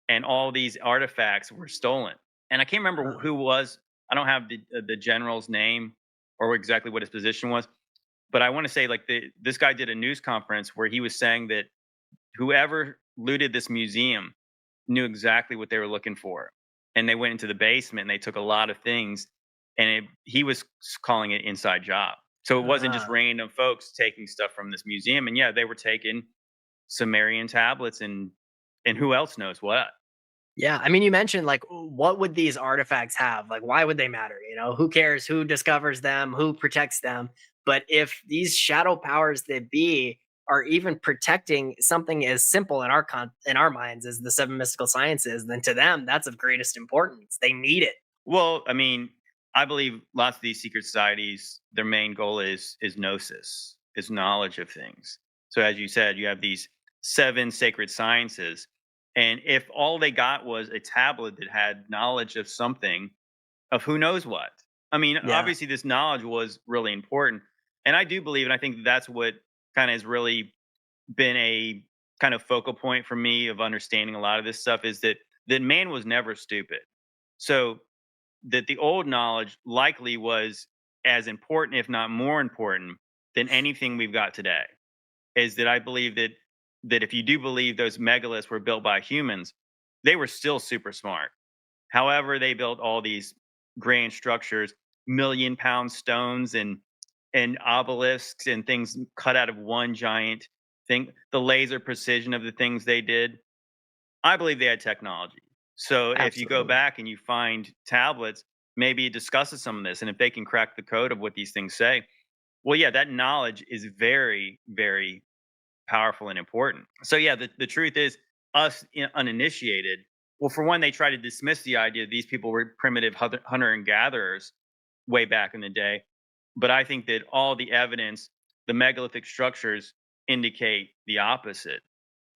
and all these artifacts were stolen. And I can't remember Huh. who was. I don't have the general's name or exactly what his position was, but I want to say like this guy did a news conference where he was saying that whoever looted this museum knew exactly what they were looking for, and they went into the basement and they took a lot of things, and he was calling it inside job. So it wasn't just Ah. random folks taking stuff from this museum, and yeah, they were taking Sumerian tablets and who else knows what. Yeah, I mean, you mentioned like, what would these artifacts have? Like, why would they matter? Who cares who discovers them, who protects them? But if these shadow powers that be are even protecting something as simple in in our minds as the seven mystical sciences, then to them that's of greatest importance. They need it. Well, I mean, I believe lots of these secret societies, their main goal is gnosis, is knowledge of things. So as you said, you have these seven sacred sciences. And if all they got was a tablet that had knowledge of something, of who knows what. I mean, Yeah. obviously this knowledge was really important. And I do believe, and I think that's what kind of has really been a kind of focal point for me of understanding a lot of this stuff is that man was never stupid. So that the old knowledge likely was as important, if not more important, than anything we've got today. Is that I believe that if you do believe those megaliths were built by humans, they were still super smart. However, they built all these grand structures, million-pound stones and obelisks and things cut out of one giant thing. The laser precision of the things they did, I believe they had technology. So if you go Absolutely. back and you find tablets, maybe it discusses some of this. And if they can crack the code of what these things say, well, yeah, that knowledge is very, very powerful and important. So yeah, the truth is, uninitiated. Well, for one, they try to dismiss the idea that these people were primitive hunter and gatherers way back in the day. But I think that all the evidence, the megalithic structures indicate the opposite.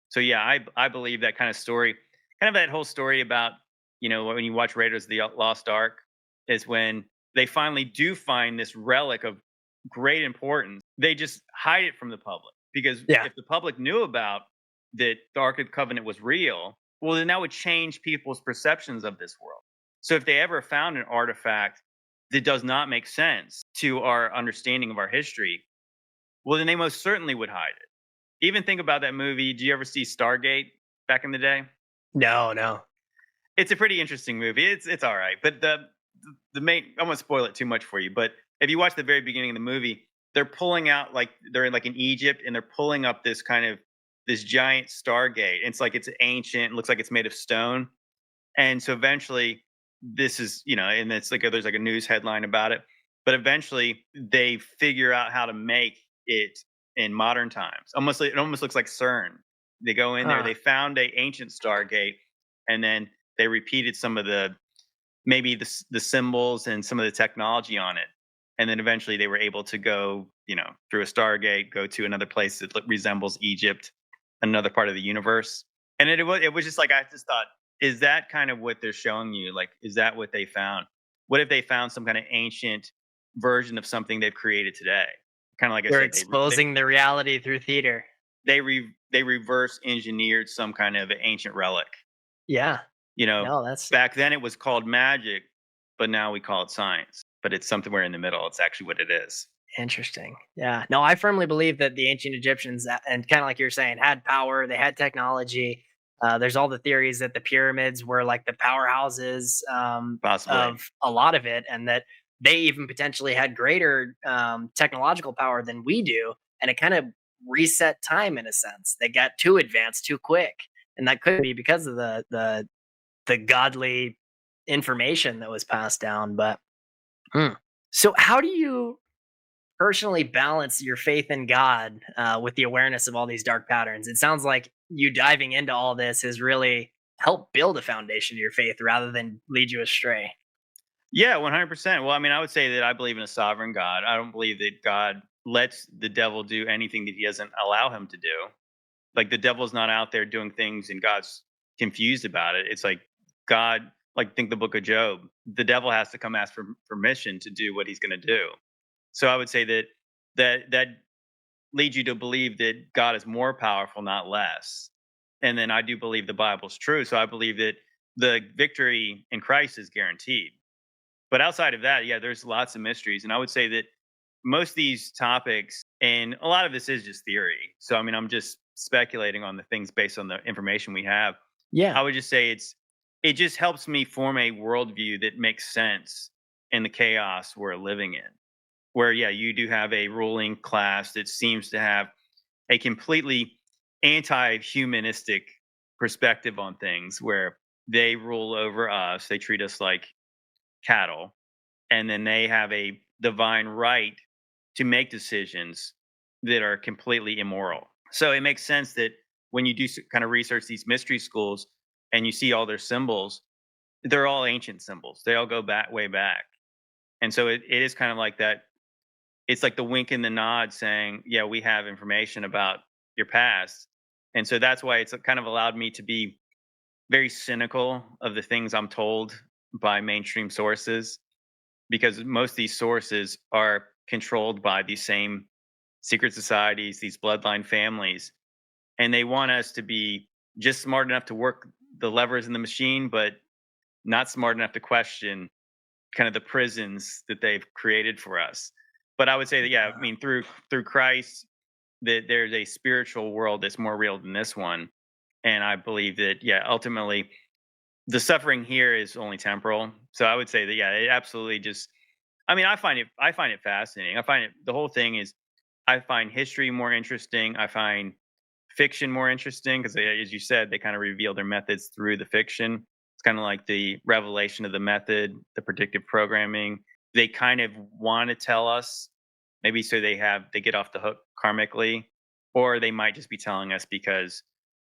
So yeah, I believe that kind of story, kind of that whole story about, when you watch Raiders of the Lost Ark, is when they finally do find this relic of great importance. They just hide it from the public because Yeah. if the public knew about that the Ark of the Covenant was real, well then that would change people's perceptions of this world. So if they ever found an artifact that does not make sense to our understanding of our history, well then they most certainly would hide it. Even think about that movie. Do you ever see Stargate back in the day? No, no. It's a pretty interesting movie. It's all right, but the main, I won't spoil it too much for you. But if you watch the very beginning of the movie, they're pulling out, like they're in like in Egypt, and they're pulling up this kind of this giant Stargate. It's like it's ancient. It looks like it's made of stone. And so eventually, this is, and it's like there's like a news headline about it. But eventually, they figure out how to make it in modern times. Almost, it almost looks like CERN. They go in there, Huh. they found a ancient Stargate, and then they repeated some of the, maybe the symbols and some of the technology on it. And then eventually, they were able to go, through a Stargate, go to another place that resembles Egypt, another part of the universe. And it was just like I just thought, is that kind of what they're showing you? Like, is that what they found? What if they found some kind of ancient version of something they've created today? Kind of like I They're said, exposing the reality through theater. they reverse engineered some kind of ancient relic. Yeah. You know, No, that's back then it was called magic, but now we call it science. But it's somewhere in the middle. It's actually what it is. interesting. Yeah. No, I firmly believe that the ancient Egyptians, and kind of like you're saying, had power, they had technology. There's all the theories that the pyramids were like the powerhouses Possibly. of a lot of it, and that they even potentially had greater technological power than we do. And it kind of reset time in a sense. They got too advanced too quick. And that could be because of the godly information that was passed down. But hmm. So, how do you personally balance your faith in God with the awareness of all these dark patterns? It sounds like you diving into all this has really helped build a foundation to your faith rather than lead you astray. Yeah, 100%. Well, I mean, I would say that I believe in a sovereign God. I don't believe that God lets the devil do anything that he doesn't allow him to do. Like the devil's not out there doing things and God's confused about it. It's like God, like think the book of Job. The devil has to come ask for permission to do what he's going to do. So I would say that leads you to believe that God is more powerful, not less. And then I do believe the Bible's true. So I believe that the victory in Christ is guaranteed. But outside of that, yeah, there's lots of mysteries. And I would say that most of these topics, and a lot of this is just theory. So, I mean, I'm just speculating on the things based on the information we have. Yeah. I would just say it just helps me form a worldview that makes sense in the chaos we're living in. Where, yeah, you do have a ruling class that seems to have a completely anti-humanistic perspective on things, where they rule over us, they treat us like cattle, and then they have a divine right to make decisions that are completely immoral. So it makes sense that when you do kind of research these mystery schools and you see all their symbols, they're all ancient symbols. They all go back way back. And so it is kind of like that. It's like the wink and the nod saying, yeah, we have information about your past. And so that's why it's kind of allowed me to be very cynical of the things I'm told by mainstream sources, because most of these sources are controlled by these same secret societies, these bloodline families, and they want us to be just smart enough to work the levers in the machine, but not smart enough to question kind of the prisons that they've created for us. But I would say that, yeah, I mean, through Christ, that there's a spiritual world that's more real than this one. And I believe that, yeah, ultimately the suffering here is only temporal. So I would say that, yeah, it absolutely just, I mean, I find it fascinating. I find it, the whole thing is, I find history more interesting. I find fiction more interesting because, as you said, they kind of reveal their methods through the fiction. It's kind of like the revelation of the method, the predictive programming. They kind of want to tell us, maybe so they get off the hook karmically, or they might just be telling us because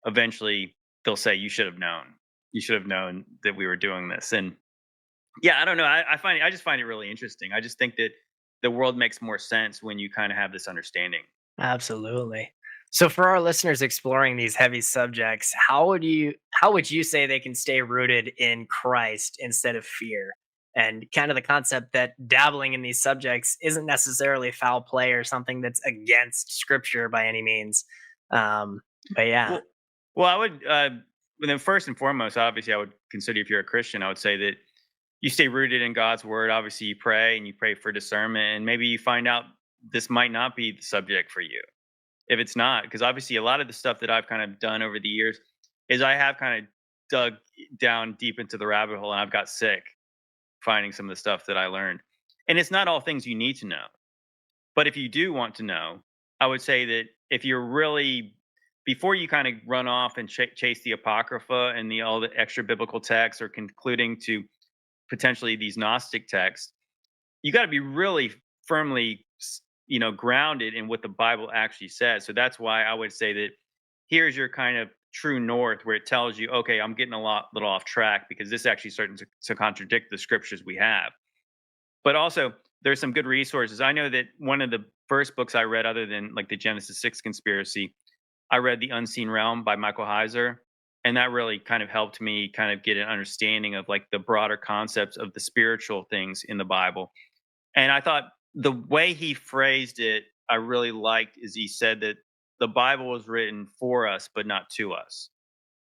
eventually they'll say, "You should have known. You should have known that we were doing this." And yeah, I don't know. I just find it really interesting. I just think that the world makes more sense when you kind of have this understanding. Absolutely. So for our listeners exploring these heavy subjects, how would you say they can stay rooted in Christ instead of fear? And kind of the concept that dabbling in these subjects isn't necessarily foul play or something that's against scripture by any means. But yeah, Well, well, I would. Well, then first and foremost, obviously, I would consider, if you're a Christian, I would say that you stay rooted in God's word. Obviously, you pray and you pray for discernment, and maybe you find out this might not be the subject for you. If it's not, because obviously a lot of the stuff that I've kind of done over the years is I have kind of dug down deep into the rabbit hole, and I've got sick finding some of the stuff that I learned. And it's not all things you need to know. But if you do want to know, I would say that if you're really, before you kind of run off and chase the apocrypha and the all the extra biblical texts, or concluding to potentially these Gnostic texts, you got to be really firmly, grounded in what the Bible actually says. So that's why I would say that here's your kind of true north, where it tells you, okay, I'm getting little off track because this actually starting to contradict the scriptures we have. But also, there's some good resources. I know that one of the first books I read, other than like the Genesis 6 conspiracy, I read The Unseen Realm by Michael Heiser. And that really kind of helped me kind of get an understanding of like the broader concepts of the spiritual things in the Bible. And I thought the way he phrased it, I really liked, is he said that the Bible was written for us, but not to us.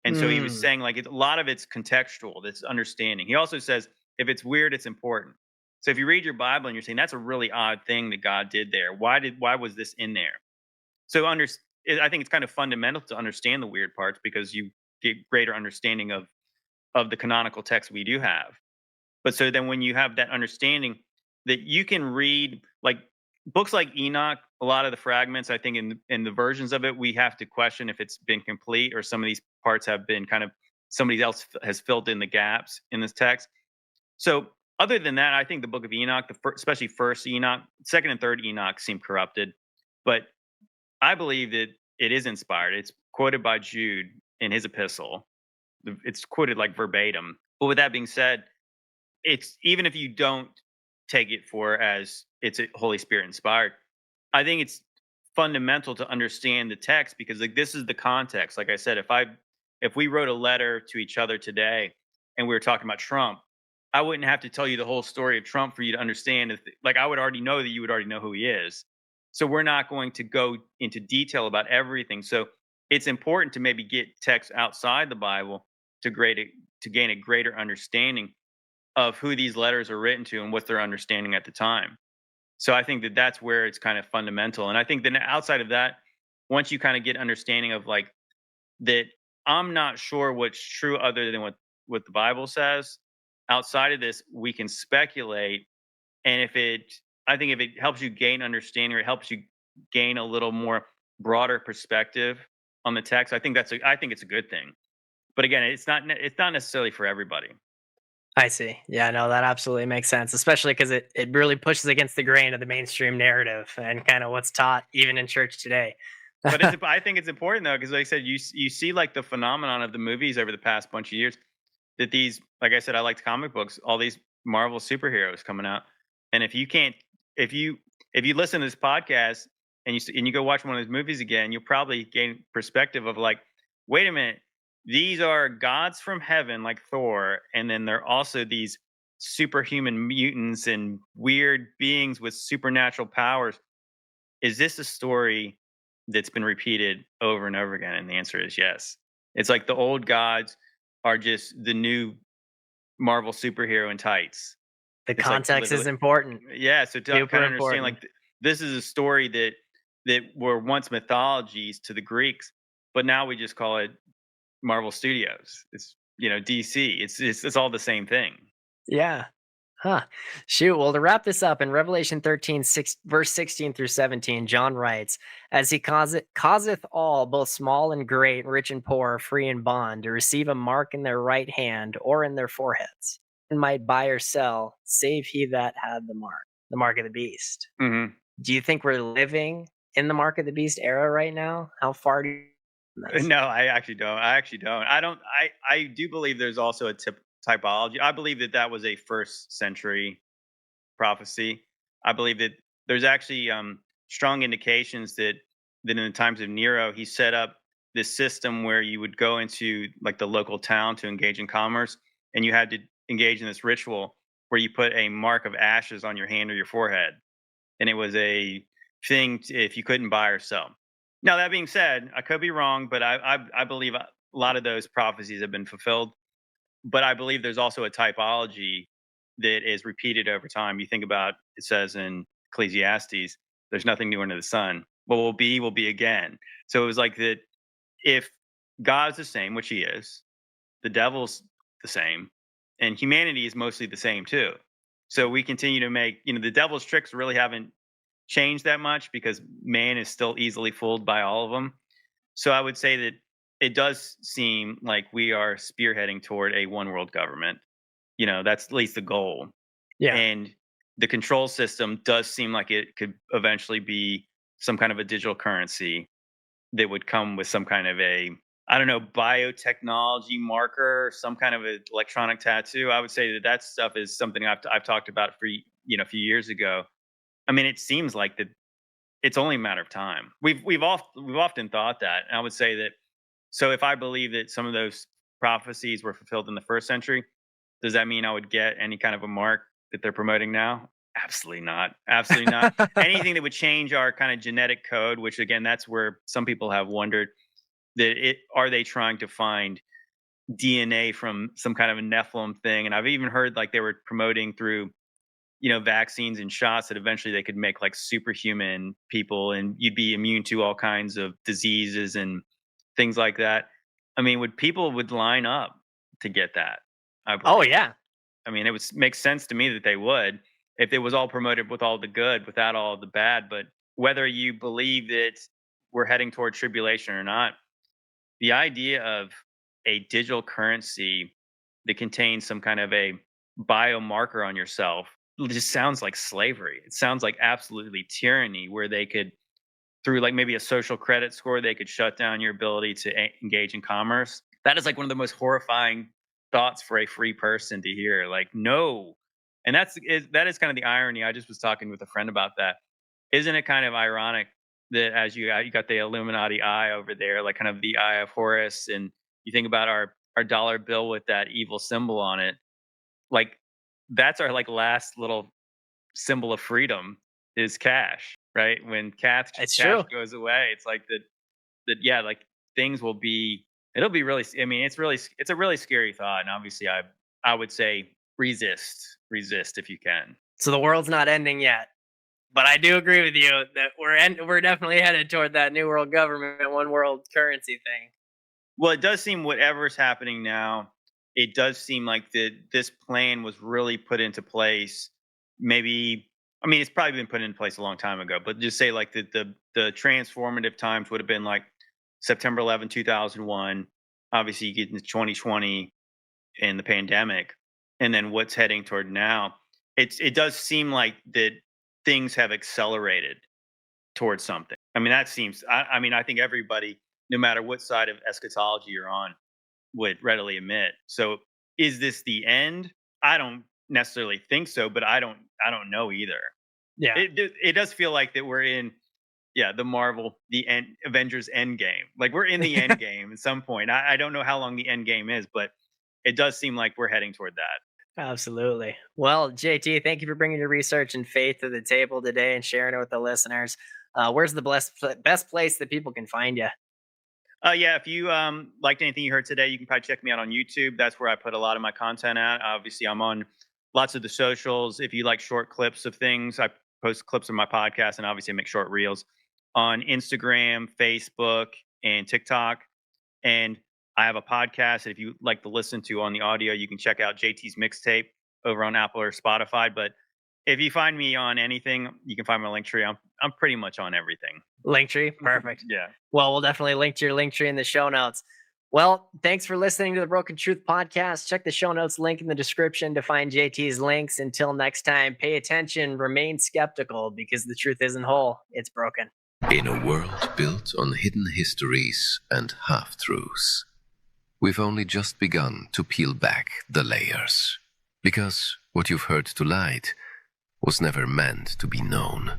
And so he was Mm, saying, like, a lot of it's contextual, that's understanding. He also says, if it's weird, it's important. So if you read your Bible and you're saying that's a really odd thing that God did there, why was this in there? So I think it's kind of fundamental to understand the weird parts, because you get greater understanding of the canonical text we do have. But so then when you have that understanding, that you can read like books like Enoch, a lot of the fragments, I think in the versions of it, we have to question if it's been complete, or some of these parts have been kind of somebody else has filled in the gaps in this text. So other than that, I think the book of Enoch, especially first Enoch, second and third Enoch seem corrupted. But I believe that it is inspired. It's quoted by Jude in his epistle. It's quoted like verbatim. But with that being said, it's, even if you don't take it for as it's a Holy Spirit inspired, I think it's fundamental to understand the text, because like this is the context. Like I said, if we wrote a letter to each other today and we were talking about Trump, I wouldn't have to tell you the whole story of Trump for you to understand. Like I would already know that you would already know who he is. So we're not going to go into detail about everything. So it's important to maybe get text outside the Bible to to gain a greater understanding of who these letters are written to and what their understanding at the time. So I think that that's where it's kind of fundamental. And I think then outside of that, once you kind of get understanding of like that, I'm not sure what's true other than what the Bible says. Outside of this, we can speculate. And I think if it helps you gain understanding, or it helps you gain a little more broader perspective on the text, I think it's a good thing. But again, it's not necessarily for everybody. I see. Yeah, no, that absolutely makes sense, especially because it really pushes against the grain of the mainstream narrative and kind of what's taught even in church today. But it's I think it's important though, because like I said, you see like the phenomenon of the movies over the past bunch of years that these, like I said, I liked comic books, all these Marvel superheroes coming out, and if you can't, if you if you listen to this podcast and and you go watch one of those movies again, you'll probably gain perspective of like, wait a minute, these are gods from heaven like Thor, and then they're also these superhuman mutants and weird beings with supernatural powers. Is this a story that's been repeated over and over again? And the answer is yes. It's like the old gods are just the new Marvel superhero in tights. The It's like context is literally, important, yeah. So to super kind of understand, important. like this is a story that were once mythologies to the Greeks, but now we just call it Marvel Studios. It's DC. It's all the same thing. Yeah. Huh. Shoot. Well, to wrap this up, in Revelation 13, verse 16 through 17, John writes, as he causeth all, both small and great, rich and poor, free and bond, to receive a mark in their right hand or in their foreheads, and might buy or sell, save he that had the mark of the beast. Hmm. Do you think we're living in the mark of the beast era right now? How far do you from this? No, I actually don't. I actually don't. I don't. I do believe there's also a typology. I believe that that was a first century prophecy. I believe that there's actually strong indications that in the times of Nero, he set up this system where you would go into like the local town to engage in commerce, and you had to engage in this ritual where you put a mark of ashes on your hand or your forehead, and it was a thing if you couldn't buy or sell. Now that being said, I could be wrong, but I believe a lot of those prophecies have been fulfilled. But I believe there's also a typology that is repeated over time. You think about it says in Ecclesiastes, there's nothing new under the sun. What will be again. So it was like that if God's the same, which he is, the devil's the same, and humanity is mostly the same too. So we continue to make, the devil's tricks really haven't changed that much because man is still easily fooled by all of them. So I would say that it does seem like we are spearheading toward a one world government. That's at least the goal. Yeah. And the control system does seem like it could eventually be some kind of a digital currency that would come with some kind of a, I don't know, biotechnology marker, some kind of an electronic tattoo. I would say that that stuff is something I've talked about for a few years ago. I mean, it seems like that it's only a matter of time. We've often thought that, and I would say that. So, if I believe that some of those prophecies were fulfilled in the first century, does that mean I would get any kind of a mark that they're promoting now? Absolutely not. Absolutely not. Anything that would change our kind of genetic code, which again, that's where some people have wondered that it are they trying to find DNA from some kind of a Nephilim thing? And I've even heard like they were promoting through vaccines and shots that eventually they could make like superhuman people and you'd be immune to all kinds of diseases and things like that. I mean, would people would line up to get that? I Oh, believe. yeah. I mean, it would make sense to me that they would if it was all promoted with all the good without all the bad. But whether you believe that we're heading toward tribulation or not, the idea of a digital currency that contains some kind of a biomarker on yourself just sounds like slavery. It sounds like absolutely tyranny where they could through like maybe a social credit score they could shut down your ability to engage in commerce. That is like one of the most horrifying thoughts for a free person to hear. Like no. And that is kind of the irony. I just was talking with a friend about that. Isn't it kind of ironic that as you got the Illuminati eye over there, like kind of the eye of Horus, and you think about our dollar bill with that evil symbol on it, like that's our like last little symbol of freedom is cash, right? When It's cash true. goes away, it's like that yeah, like things will be it'll be really I mean, it's a really scary thought. And obviously I would say resist if you can. So the world's not ending yet. But I do agree with you that we're definitely headed toward that new world government, one world currency thing. Well, it does seem whatever's happening now, it does seem like this plan was really put into place. Maybe I mean it's probably been put into place a long time ago, but just say like the transformative times would have been like September 11, 2001. Obviously, you get into 2020 and the pandemic, and then what's heading toward now. It does seem like that things have accelerated towards something. I mean, that seems. I mean, I think everybody, no matter what side of eschatology you're on, would readily admit. So, is this the end? I don't necessarily think so, but I don't know either. Yeah. It does feel like that we're in, yeah, the Marvel, the end, Avengers end game. Like we're in the end game at some point. I don't know how long the end game is, but it does seem like we're heading toward that. Absolutely. Well, JT, thank you for bringing your research and faith to the table today and sharing it with the listeners. Where's the best place that people can find you? Yeah, if you liked anything you heard today, you can probably check me out on YouTube. That's where I put a lot of my content at. Obviously, I'm on lots of the socials. If you like short clips of things, I post clips of my podcast, and obviously I make short reels on Instagram, Facebook, and TikTok. And I have a podcast that if you like to listen to on the audio, you can check out JT's mixtape over on Apple or Spotify. But if you find me on anything, you can find my link tree. I'm pretty much on everything. Linktree. Perfect. Yeah. Well, we'll definitely link to your Linktree in the show notes. Well, thanks for listening to the Broken Truth podcast. Check the show notes link in the description to find JT's links. Until next time, pay attention, remain skeptical because the truth isn't whole, it's broken. In a world built on hidden histories and half-truths, we've only just begun to peel back the layers. Because what you've heard tonight was never meant to be known,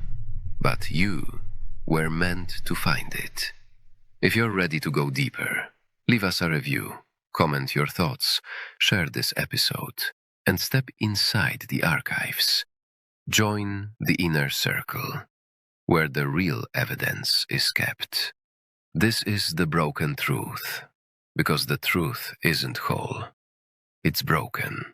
but you were meant to find it. If you're ready to go deeper, leave us a review, comment your thoughts, share this episode, and step inside the archives. Join the inner circle, where the real evidence is kept. This is the broken truth, because the truth isn't whole, it's broken.